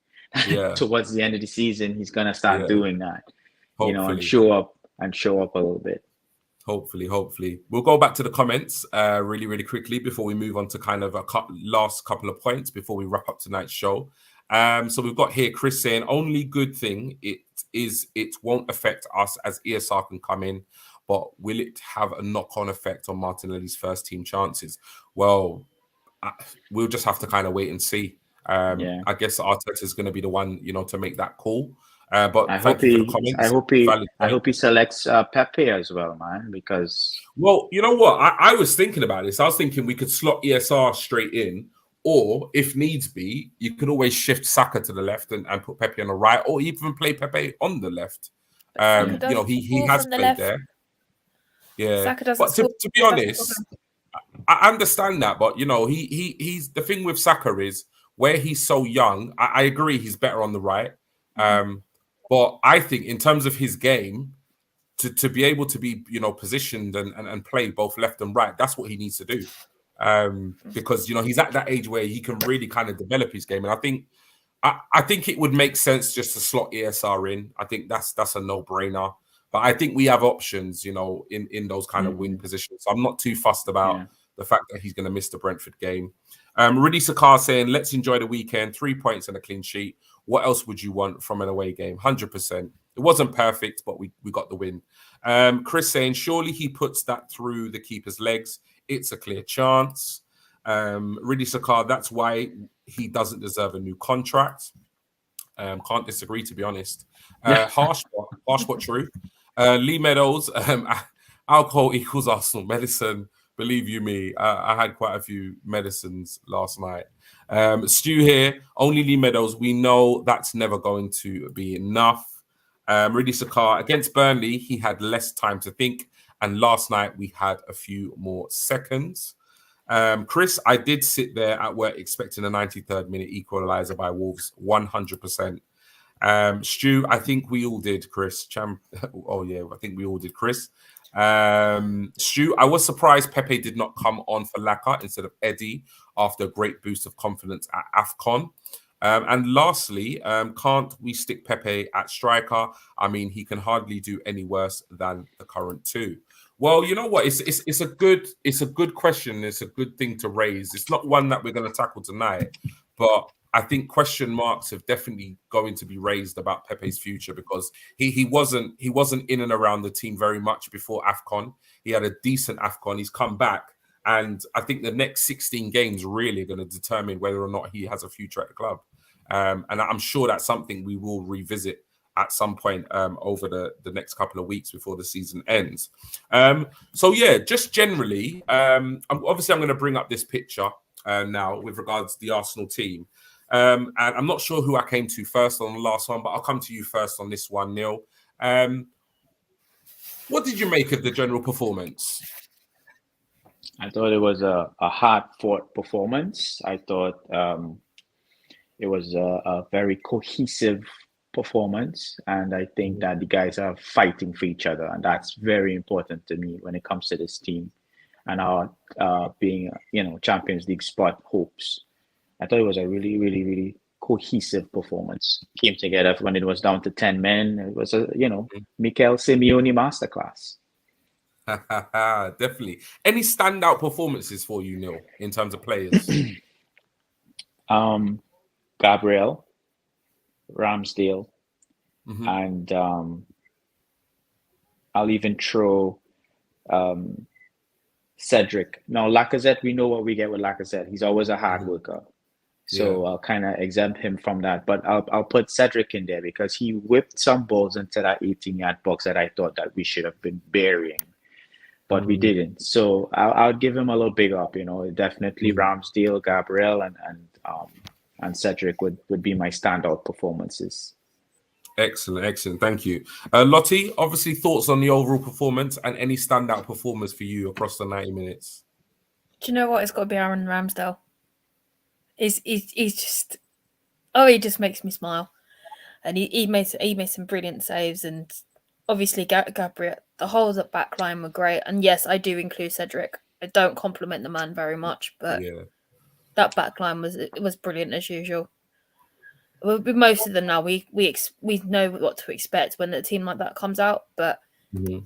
towards the end of the season he's gonna start doing that. Hopefully. And show up a little bit. Hopefully. We'll go back to the comments really, really quickly before we move on to kind of a last couple of points before we wrap up tonight's show. So we've got here Chris saying, only good thing it won't affect us as ESR can come in, but will it have a knock-on effect on Martinelli's first team chances? Well, we'll just have to kind of wait and see. I guess Arteta is going to be the one, to make that call. But I hope he selects Pepe as well, man. Because you know what, I was thinking about this. I was thinking we could slot ESR straight in, or if needs be, you could always shift Saka to the left and put Pepe on the right, or even play Pepe on the left. He has played there. Yeah, but to be honest, I understand that. But he's the thing with Saka is where he's so young. I agree, he's better on the right. But I think in terms of his game, to be able to be, positioned and play both left and right, that's what he needs to do. Because, he's at that age where he can really kind of develop his game. And I think it would make sense just to slot ESR in. I think that's a no-brainer. But I think we have options, in those kind of wing positions. So I'm not too fussed about the fact that he's going to miss the Brentford game. Rudy Sakar saying, let's enjoy the weekend. 3 points and a clean sheet. What else would you want from an away game? 100%. It wasn't perfect, but we got the win. Chris saying, surely he puts that through the keeper's legs. It's a clear chance. Rudy Sakar, that's why he doesn't deserve a new contract. Can't disagree, to be honest. Harsh but true. Lee Meadows, alcohol equals Arsenal medicine. Believe you me, I had quite a few medicines last night. Stu here, only Lee Meadows. We know that's never going to be enough. Rudy Sakar, against Burnley, he had less time to think. And last night, we had a few more seconds. Chris, I did sit there at work expecting a 93rd minute equaliser by Wolves, 100%. Stu, I think we all did, Chris. I think we all did, Chris. Stu, I was surprised Pepe did not come on for Laka instead of Eddie after a great boost of confidence at AFCON. And lastly, can't we stick Pepe at striker? I mean, he can hardly do any worse than the current two. Well, you know what? It's a good question. It's a good thing to raise. It's not one that we're going to tackle tonight, but I think question marks have definitely going to be raised about Pepe's future, because he wasn't in and around the team very much before AFCON. He had a decent AFCON. He's come back, and I think the next 16 games really are going to determine whether or not he has a future at the club. And I'm sure that's something we will revisit at some point over the next couple of weeks before the season ends. So yeah, just generally, I'm going to bring up this picture now with regards to the Arsenal team. And I'm not sure who I came to first on the last one, but I'll come to you first on this one, Neil. What did you make of the general performance? I thought it was a hard-fought performance. I thought it was a very cohesive performance, and I think that the guys are fighting for each other, and that's very important to me when it comes to this team and our being, Champions League spot hopes. I thought it was a really, really, really cohesive performance. Came together when it was down to 10 men. It was a, Mikel Simeone masterclass. Definitely. Any standout performances for you, Neil, in terms of players? Gabriel, Ramsdale, and I'll even throw Cedric. Now, Lacazette, we know what we get with Lacazette. He's always a hard worker. So I'll kind of exempt him from that. But I'll put Cedric in there because he whipped some balls into that 18-yard box that I thought that we should have been burying. But we didn't. So I'll give him a little big up. Definitely Ramsdale, Gabriel, and Cedric would be my standout performances. Excellent. Thank you. Lottie, obviously thoughts on the overall performance and any standout performers for you across the 90 minutes? Do you know what? It's got to be Aaron Ramsdale. He's just... Oh, he just makes me smile. And he made some brilliant saves, and obviously Gabriel, the whole back line were great. And yes, I do include Cedric. I don't compliment the man very much, but that back line was brilliant as usual. With most of them now, we know what to expect when a team like that comes out. But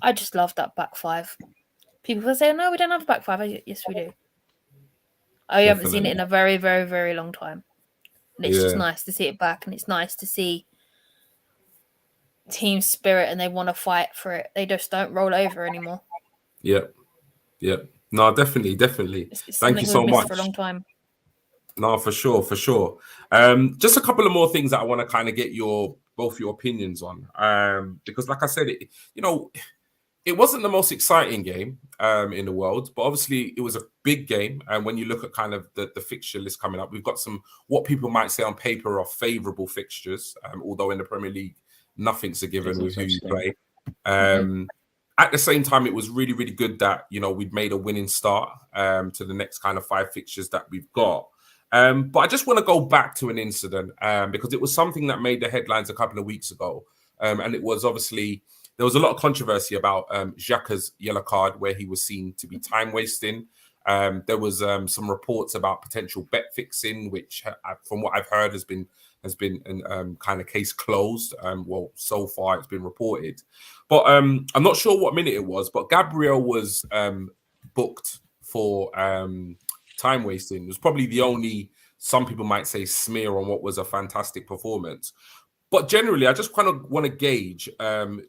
I just love that back five. People will say, "No, we don't have a back five." Yes, we do. I haven't seen it in a very, very, very long time. And it's just nice to see it back, and it's nice to see team spirit, and they want to fight for it. They just don't roll over anymore. Yep. No, definitely. It's Thank you so much. For a long time. No, for sure. Just a couple of more things that I want to kind of get both your opinions on. Because like I said, it wasn't the most exciting game in the world, but obviously it was a big game. And when you look at kind of the fixture list coming up, we've got some, what people might say on paper are favourable fixtures, although in the Premier League, nothing's a given with who you play. At the same time, it was really, really good that, we'd made a winning start to the next kind of 5 fixtures that we've got. But I just want to go back to an incident because it was something that made the headlines a couple of weeks ago. And it was obviously, there was a lot of controversy about Xhaka's yellow card where he was seen to be time wasting. There was some reports about potential bet fixing, which from what I've heard has been kind of case closed. Well, so far it's been reported. But I'm not sure what minute it was, but Gabriel was booked for time wasting. It was probably the only, some people might say, smear on what was a fantastic performance. But generally, I just kind of want to gauge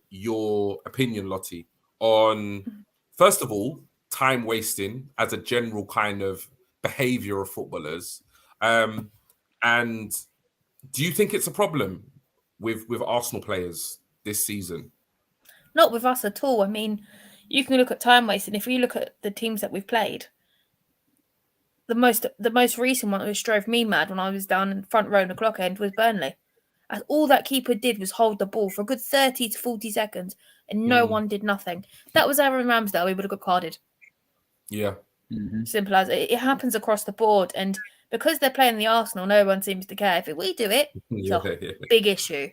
your opinion, Lottie, on, first of all, time wasting as a general kind of behavior of footballers. And do you think it's a problem with Arsenal players this season? Not with us at all. I mean, you can look at time wasting. If you look at the teams that we've played, the most recent one which drove me mad when I was down in front row in the clock end was Burnley. And all that keeper did was hold the ball for a good 30 to 40 seconds, and no one did nothing. That was Aaron Ramsdale. We would have got carded. Yeah. Simple as it happens across the board. And because they're playing the Arsenal, no one seems to care. If we do it, it's a big issue.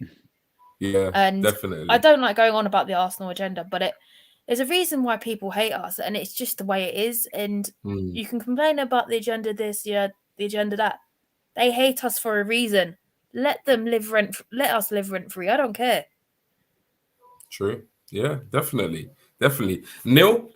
Yeah, and definitely. I don't like going on about the Arsenal agenda, but there's a reason why people hate us, and it's just the way it is. And you can complain about the agenda this, the agenda that. They hate us for a reason. let them live let us live rent free. I don't care. True. Yeah, definitely. Neil,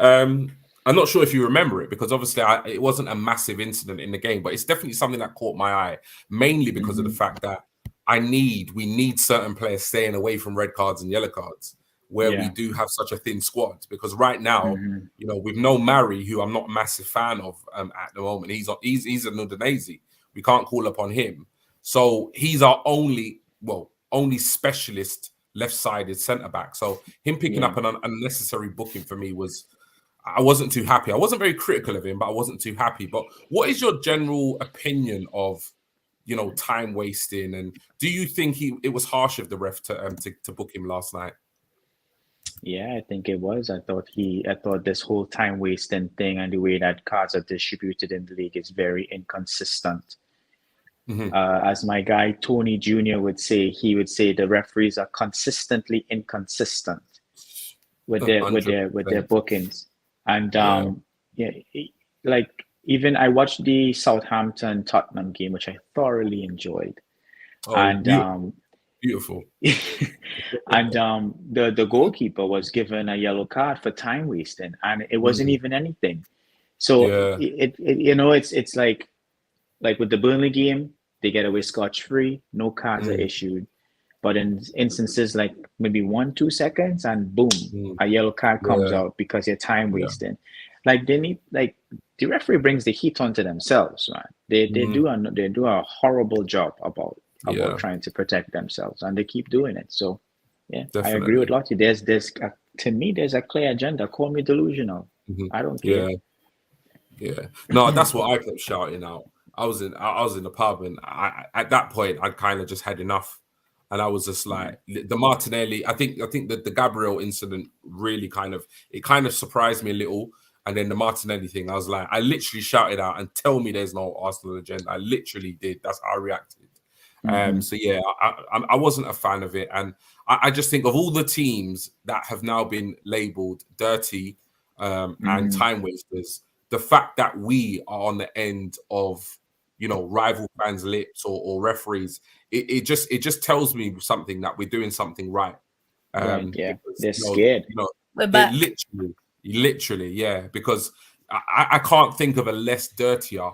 I'm not sure if you remember it because obviously it wasn't a massive incident in the game, but it's definitely something that caught my eye, mainly because of the fact that we need certain players staying away from red cards and yellow cards where we do have such a thin squad. Because right now, you know, with no Mari, who I'm not a massive fan of at the moment, he's an Udinese. We can't call upon him. So he's our only specialist left-sided centre-back. So him picking up an unnecessary booking for me I wasn't too happy. I wasn't very critical of him, but I wasn't too happy. But what is your general opinion of, you know, time wasting? And do you think it was harsh of the ref to book him last night? Yeah, I think it was. I thought this whole time wasting thing and the way that cards are distributed in the league is very inconsistent. As my guy Tony Jr. would say, he would say the referees are consistently inconsistent with their bookings. And like even I watched the Southampton Tottenham game, which I thoroughly enjoyed. Beautiful. And the goalkeeper was given a yellow card for time wasting, and it wasn't even anything. So it's like with the Burnley game, they get away scotch-free, no cards are issued. But in instances like maybe 1-2 seconds, and boom, a yellow card comes out because you're time wasting. Like the referee brings the heat onto themselves, man. They do a horrible job about trying to protect themselves, and they keep doing it. So definitely. I agree with Lottie. To me there's a clear agenda. Call me delusional. I don't care. No, that's what I kept shouting out. I was in the pub, and at that point I kind of just had enough, and I was just like the Martinelli. I think that the Gabriel incident really kind of surprised me a little. And then the Martinelli thing, I was like, I literally shouted out, and tell me there's no Arsenal agenda. I literally did. That's how I reacted. So yeah, I wasn't a fan of it, and I just think of all the teams that have now been labelled dirty and time wasters, the fact that we are on the end of, you know, rival fans' lips or referees, it just tells me something, that we're doing something right. Because, they're scared. You know, we're back. Literally, yeah. Because I can't think of a less dirtier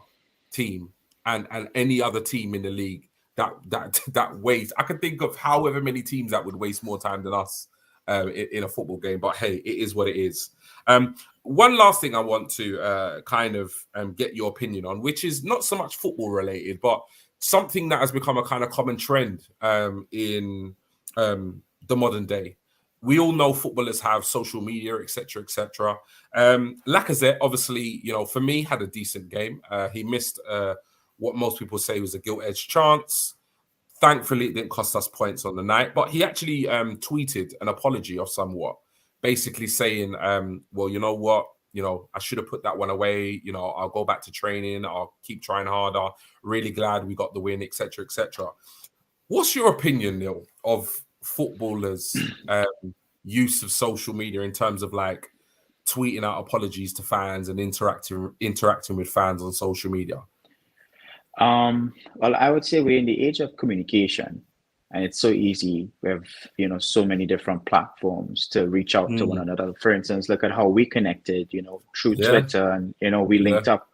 team and any other team in the league that waste. I can think of however many teams that would waste more time than us in a football game. But hey, it is what it is. One last thing I want to get your opinion on, which is not so much football related, but something that has become a kind of common trend in the modern day. We all know footballers have social media, etc., etc. Lacazette, obviously, you know, for me, had a decent game. He missed what most people say was a gilt-edged chance. Thankfully, it didn't cost us points on the night, but he actually tweeted an apology of somewhat, basically saying, well, you know what? You know, I should have put that one away. You know, I'll go back to training. I'll keep trying harder. Really glad we got the win, etc., etc. What's your opinion, Neil, of footballers' use of social media in terms of like tweeting out apologies to fans and interacting with fans on social media? Well, I would say we're in the age of communication, and it's so easy. We have, you know, so many different platforms to reach out to one another. For instance, look at how we connected, you know, through Twitter, and, you know, we linked up.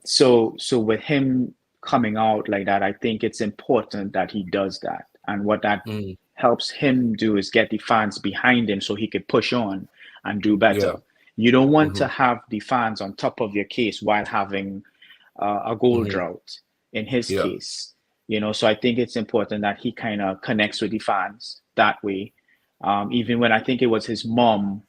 So with him coming out like that, I think it's important that he does that. And what that helps him do is get the fans behind him so he could push on and do better. You don't want to have the fans on top of your case while having a goal drought in his case, you know. So I think it's important that he kind of connects with the fans that way. Even when I think it was his mom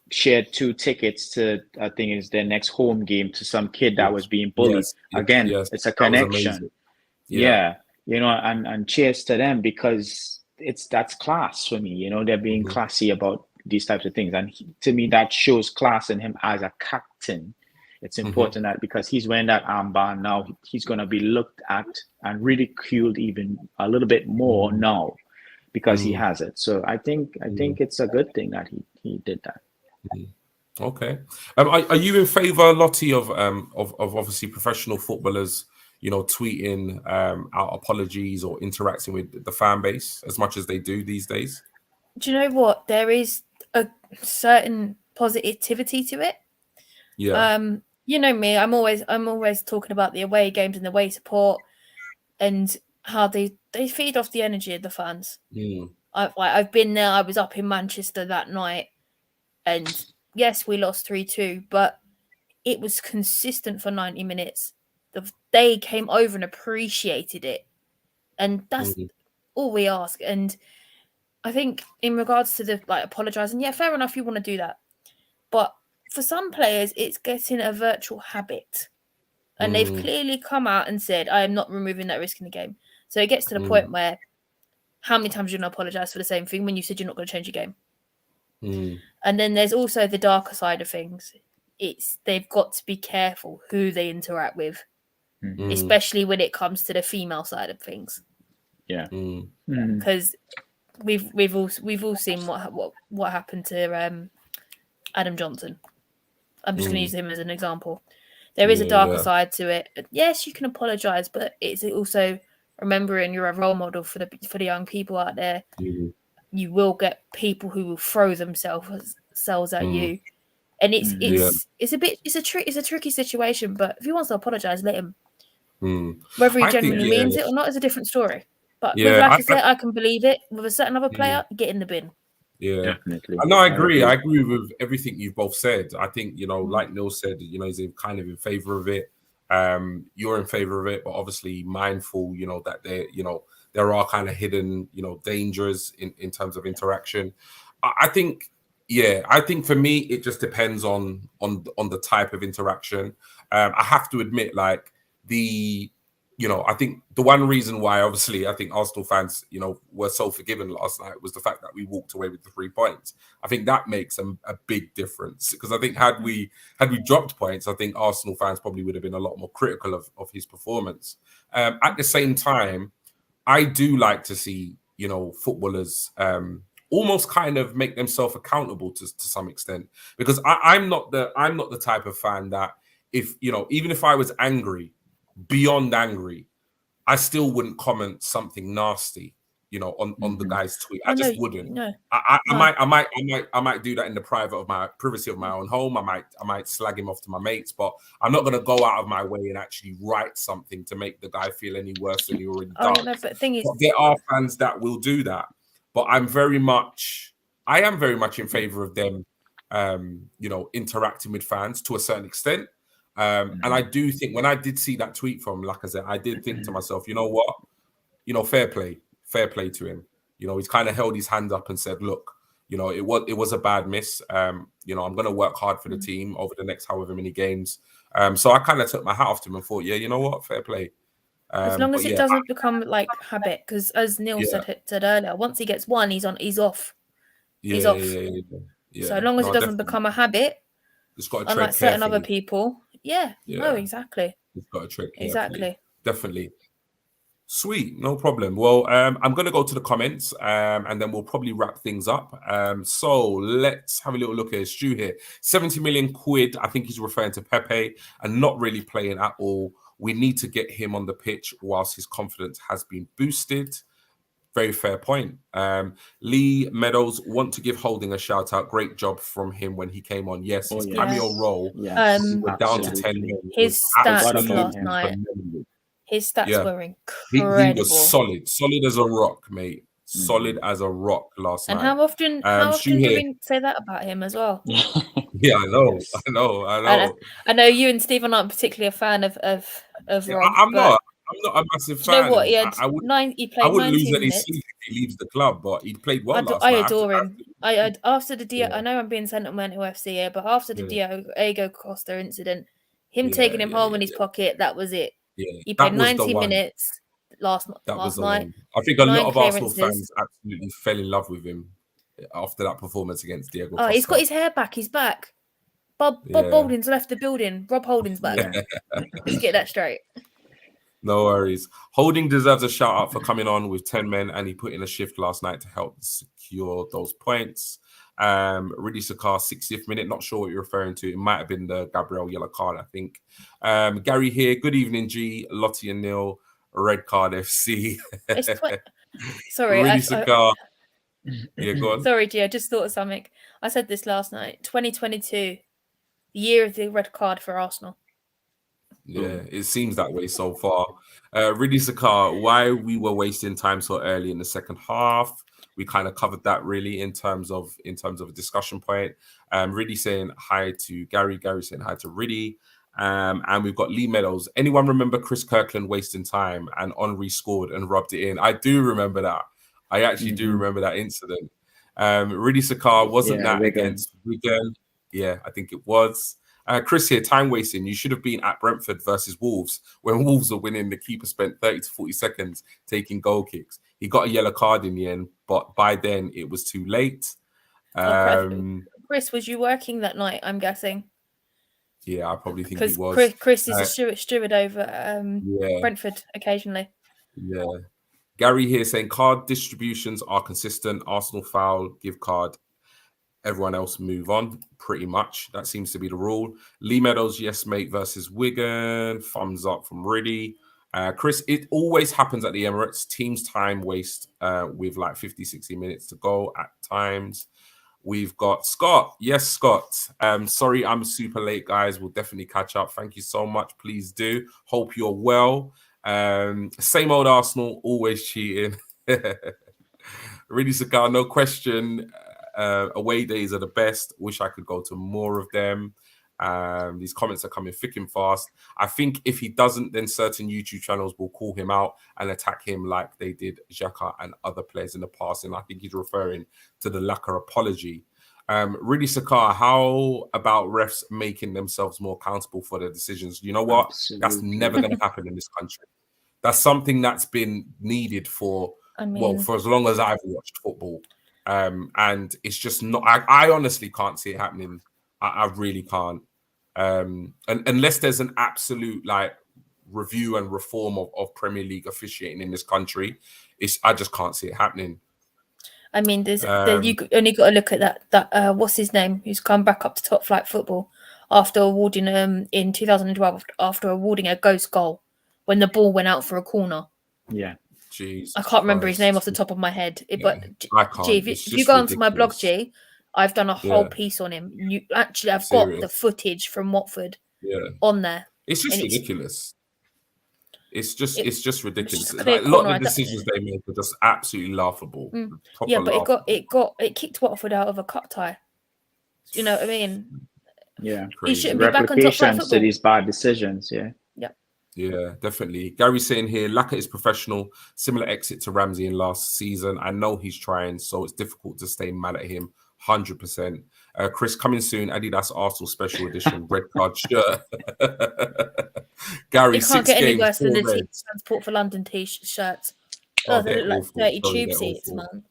shared 2 tickets to, I think it's their next home game, to some kid that was being bullied. It's a connection. You know, and cheers to them, because that's class for me. You know, they're being classy about these types of things, and to me that shows class in him as a captain. It's important that because he's wearing that armband now, he's going to be looked at and ridiculed even a little bit more now because he has it. So I think it's a good thing that he did that. Okay. Are you in favour, Lottie, of obviously professional footballers tweeting out apologies or interacting with the fan base as much as they do these days? Do you know what? There is a certain positivity to it. Yeah. You know me, I'm always talking about the away games and the away support and how they feed off the energy of the fans. I've been there. I was up in Manchester that night, and yes, we lost 3-2, but it was consistent for 90 minutes. They came over and appreciated it, and that's all we ask. And I think in regards to the apologising, yeah, fair enough, you want to do that, but for some players, it's getting a virtual habit. And they've clearly come out and said, I am not removing that risk in the game. So it gets to the point where how many times are you going to apologise for the same thing when you said you're not going to change your game? And then there's also the darker side of things. They've got to be careful who they interact with, especially when it comes to the female side of things. Yeah. Because we've all seen what happened to Adam Johnson. I'm just going to use him as an example. There is a darker side to it. Yes, you can apologise, but it's also remembering you're a role model for the young people out there. You will get people who will throw themselves at you, and it's a tricky situation. But if he wants to apologise, let him. Whether he genuinely means it or not is a different story. But with Lacazette, I can believe it. With a certain other player, get in the bin. Yeah, definitely. No, I agree. I agree with everything you've both said. I think, like Neil said, he's kind of in favor of it. You're in favor of it, but obviously mindful, that there are kind of hidden, dangers in terms of interaction. I think for me, it just depends on the type of interaction. I have to admit, I think the one reason why, obviously, I think Arsenal fans, were so forgiven last night was the fact that we walked away with the 3 points. I think that makes a big difference, because I think had we dropped points, I think Arsenal fans probably would have been a lot more critical of his performance. At the same time, I do like to see, footballers almost kind of make themselves accountable to some extent, because I'm not the type of fan that even if I was beyond angry, I still wouldn't comment something nasty, on the guy's tweet. I just wouldn't. No. I might do that in the privacy of my own home. I might slag him off to my mates, but I'm not going to go out of my way and actually write something to make the guy feel any worse than he already does. No, but the thing is, there are fans that will do that, but I am very much in favor of them, interacting with fans to a certain extent. And I do think, when I did see that tweet from Lacazette, I did think to myself, you know what, fair play to him. He's kind of held his hand up and said, look, it was a bad miss. I'm going to work hard for the team over the next however many games. So I kind of took my hat off to him and thought, yeah, you know what, fair play. As long as it doesn't become habit, because as Neil said earlier, once he gets one, he's off. He's off. Yeah. So long as it doesn't become a habit, it's got to unlike certain other people. Yeah. No, exactly. It's got to tread carefully. Exactly. Definitely. Sweet, no problem. Well, I'm going to go to the comments, and then we'll probably wrap things up. So let's have a little look at Stu here. 70 million quid. I think he's referring to Pepe, and not really playing at all. We need to get him on the pitch whilst his confidence has been boosted. Very fair point. Lee Meadows, want to give Holding a shout out. Great job from him when he came on. Yes, his cameo role. Yes, we're down to 10 million. His stats last night. His stats were incredible. He was solid as a rock, mate. Solid as a rock last night. And how often do we say that about him as well? Yeah, I know. I know you and Stephen aren't particularly a fan of Rob. I'm not a massive fan. You know what? He played I 90 wouldn't lose any minutes. sleep if he leaves the club, but he played well last I night. adore him. After the I know I'm being sentimental FC here, but after the Diego Costa incident, taking him home in his pocket, that was it. Yeah, he played 90 minutes last night. I think a lot of Arsenal fans absolutely fell in love with him after that performance against Diego Costa. He's got his hair back. He's back. Bob Holding's left the building. Rob Holding's back. Let's get that straight. No worries. Holding deserves a shout out for coming on with 10 men, and he put in a shift last night to help secure those points. Really Sakar, 60th minute. Not sure what you're referring to. It might have been the Gabriel yellow card, I think. Gary here. Good evening, G, Lottie and Neil. Red card FC. It's sorry, Really Sakar. Yeah, go on. Sorry, G, I just thought of something. I said this last night. 2022, the year of the red card for Arsenal. Yeah, it seems that way so far. Really Sakar, why we were wasting time so early in the second half. We kind of covered that really in terms of a discussion point. Really saying hi to Gary. Gary saying hi to Riddy. And we've got Lee Meadows. Anyone remember Chris Kirkland wasting time and Henry scored and rubbed it in? I do remember that. I actually do remember that incident. Really Sakar, wasn't that Wigan. against Wigan? Yeah, I think it was. Chris here, time wasting. You should have been at Brentford versus Wolves. When Wolves were winning, the keeper spent 30 to 40 seconds taking goal kicks. He got a yellow card in the end, but by then it was too late. Chris, was you working that night, I'm guessing? Yeah, I probably think he was. Chris is a steward over Brentford occasionally. Yeah. Gary here saying card distributions are consistent. Arsenal foul, give card. Everyone else move on, pretty much. That seems to be the rule. Lee Meadows, yes, mate, versus Wigan. Thumbs up from Riddy. Chris, it always happens at the Emirates. Teams time waste with like 50, 60 minutes to go at times. We've got Scott. Yes, Scott. Sorry, I'm super late, guys. We'll definitely catch up. Thank you so much. Please do. Hope you're well. Same old Arsenal, always cheating. Really, Sakar, no question. Away days are the best. Wish I could go to more of them. These comments are coming thick and fast. I think if he doesn't, then certain YouTube channels will call him out and attack him like they did Xhaka and other players in the past. And I think he's referring to the lacquer apology. Really, Sakar, how about refs making themselves more accountable for their decisions? You know what? Absolutely. That's never going to happen in this country. That's something that's been needed for, for as long as I've watched football. And it's just not, I honestly can't see it happening. I really can't. And unless there's an absolute like review and reform of Premier League officiating in this country, I just can't see it happening. I mean, you only got to look at that what's his name, who's come back up to top flight football after awarding in 2012 after awarding a ghost goal when the ball went out for a corner. Yeah. Jeez, I can't remember his name off the top of my head. But I can't. G, if you go onto my blog, G, I've done a whole piece on him. I've got the footage from Watford on there. It's just ridiculous. It's just ridiculous. Just like, a lot of the decisions they make are just absolutely laughable. Yeah, but it kicked Watford out of a cup tie. You know what I mean? Yeah, he shouldn't be back on top flight football. To these bad decisions. Yeah, definitely. Gary saying here, Laka is professional. Similar exit to Ramsey in last season. I know he's trying, so it's difficult to stay mad at him. 100%. Chris, coming soon. Adidas Arsenal Special Edition red card shirt. Gary, it can't get any worse than the Team Transport for London shirts. Oh, they look like 30 tube seats, man.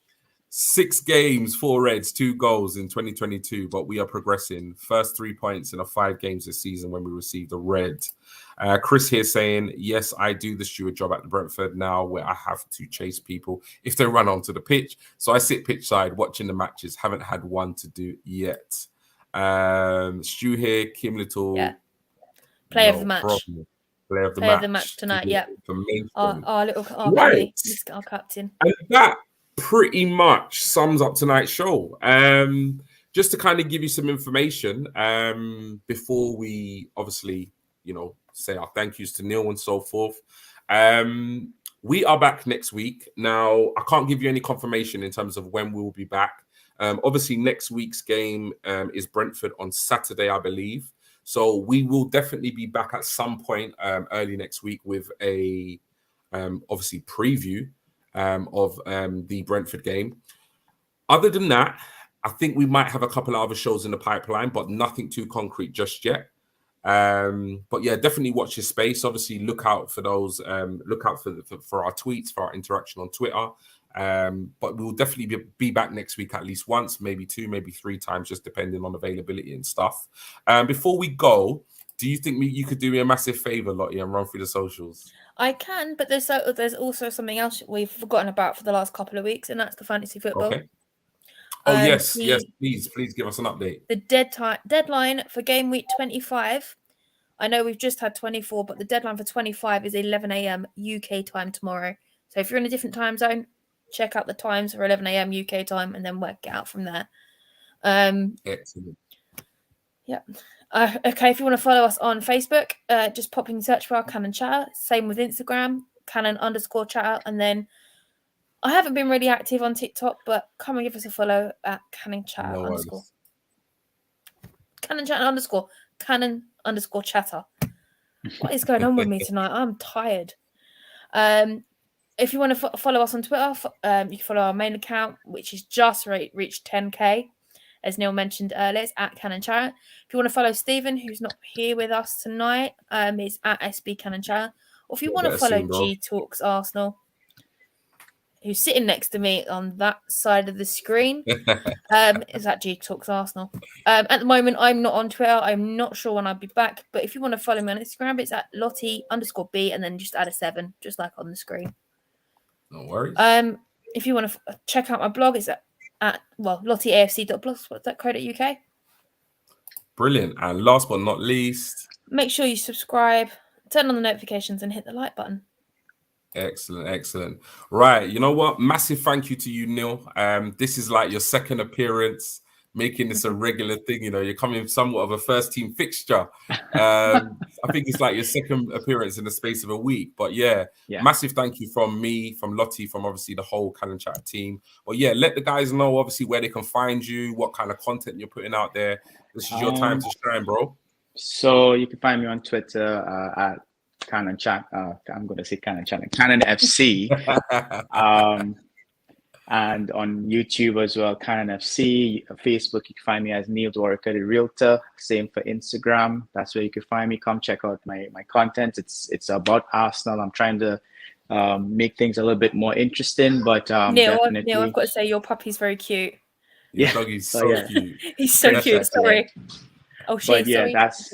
6 games, 4 reds, 2 goals in 2022, but we are progressing. First 3 points in 5 games this season when we received a red. Chris here saying, yes, I do the steward job at the Brentford now where I have to chase people if they run onto the pitch. So I sit pitch side watching the matches. Haven't had one to do yet. Stu here, Kim Little. Yeah. Player of the match. Problem. Player of the match tonight, yeah. Our captain. And that pretty much sums up tonight's show. Just to kind of give you some information before we obviously, say our thank yous to Neil and so forth. We are back next week. Now, I can't give you any confirmation in terms of when we will be back. Obviously, next week's game is Brentford on Saturday, I believe. So we will definitely be back at some point early next week with a obviously preview of the Brentford game. Other than that, I think we might have a couple of other shows in the pipeline, but nothing too concrete just yet. But yeah, definitely watch your space. Obviously, look out for those. Look out for our tweets, for our interaction on Twitter. But we'll definitely be back next week at least once, maybe 2, maybe 3 times, just depending on availability and stuff. Before we go, do you think you could do me a massive favor, Lottie, and run through the socials? I can, but there's also something else we've forgotten about for the last couple of weeks, and that's the fantasy football. Okay. Oh yes, please give us an update. The deadline for game week 25. I know we've just had 24, but the deadline for 25 is 11 a.m. UK time tomorrow. So if you're in a different time zone, check out the times for 11 a.m. UK time and then work it out from there. Excellent. Yeah. Okay, if you want to follow us on Facebook, just pop in search for our Canon Chatter. Same with Instagram, Canon_Chatter. And then I haven't been really active on TikTok, but come and give us a follow at Canon Chatter _ Canon Chatter _ Canon_Chatter. What is going on with me tonight? I'm tired. If you want to follow us on Twitter, you can follow our main account, which is just reached 10k. As Neil mentioned earlier, it's at Canon Chatter. If you want to follow Stephen, who's not here with us tonight, it's at SB Canon Chatter. Or if you want to follow G Talks Arsenal, who's sitting next to me on that side of the screen, is at G Talks Arsenal. At the moment, I'm not on Twitter. I'm not sure when I'll be back. But if you want to follow me on Instagram, it's at Lottie_B and then just add a 7, just like on the screen. No worries. If you want to check out my blog, it's at lottieafc.blogspot.co.uk. Brilliant. And last but not least, make sure you subscribe, turn on the notifications, and hit the like button. Excellent. Right. You know what? Massive thank you to you, Neil. This is like your second appearance, making this a regular thing. You know, you're coming somewhat of a first team fixture. I think it's like your second appearance in the space of a week. But yeah, massive thank you from me, from Lottie, from obviously the whole Canon Chatter team. But yeah, let the guys know obviously where they can find you, what kind of content you're putting out there. This is your time to shine, bro. So you can find me on Twitter at Canon Chat. I'm going to say Canon Chat, Canon FC. And on YouTube as well, Canon FC. Facebook, you can find me as Neil Dwarka, the Realtor. Same for Instagram. That's where you can find me. Come check out my content. It's about Arsenal. I'm trying to make things a little bit more interesting. But Neil, I've got to say your puppy's very cute. Your doggy's so cute. He's so cute. Sorry. Oh, shit. Sorry. That's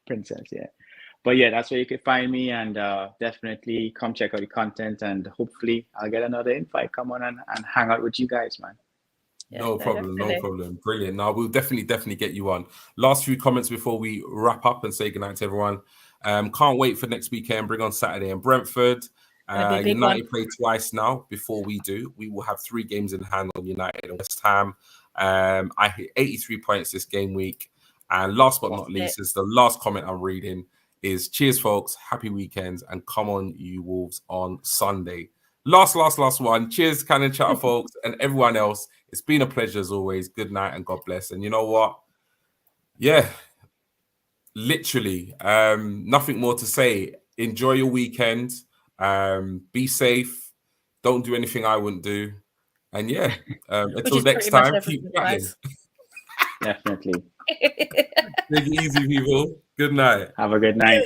Princess. Yeah. But yeah, that's where you can find me, and definitely come check out the content, and hopefully I'll get another invite. Come on and hang out with you guys, man. Yeah, no problem. Brilliant. Now we'll definitely get you on. Last few comments before we wrap up and say goodnight to everyone. Can't wait for next weekend. Bring on Saturday in Brentford. United play twice now. Before we do, we will have 3 games in hand on United and West Ham. I hit 83 points this game week. And last but not least, is the last comment I'm reading is cheers, folks. Happy weekends, and come on, you Wolves, on Sunday. Last one. Cheers, Canon Chatter, folks, and everyone else. It's been a pleasure as always. Good night and God bless. And you know what? Yeah, literally, nothing more to say. Enjoy your weekend. Be safe. Don't do anything I wouldn't do. And yeah, until next time, keep chatting. Definitely. Take it easy, people. Good night. Have a good night.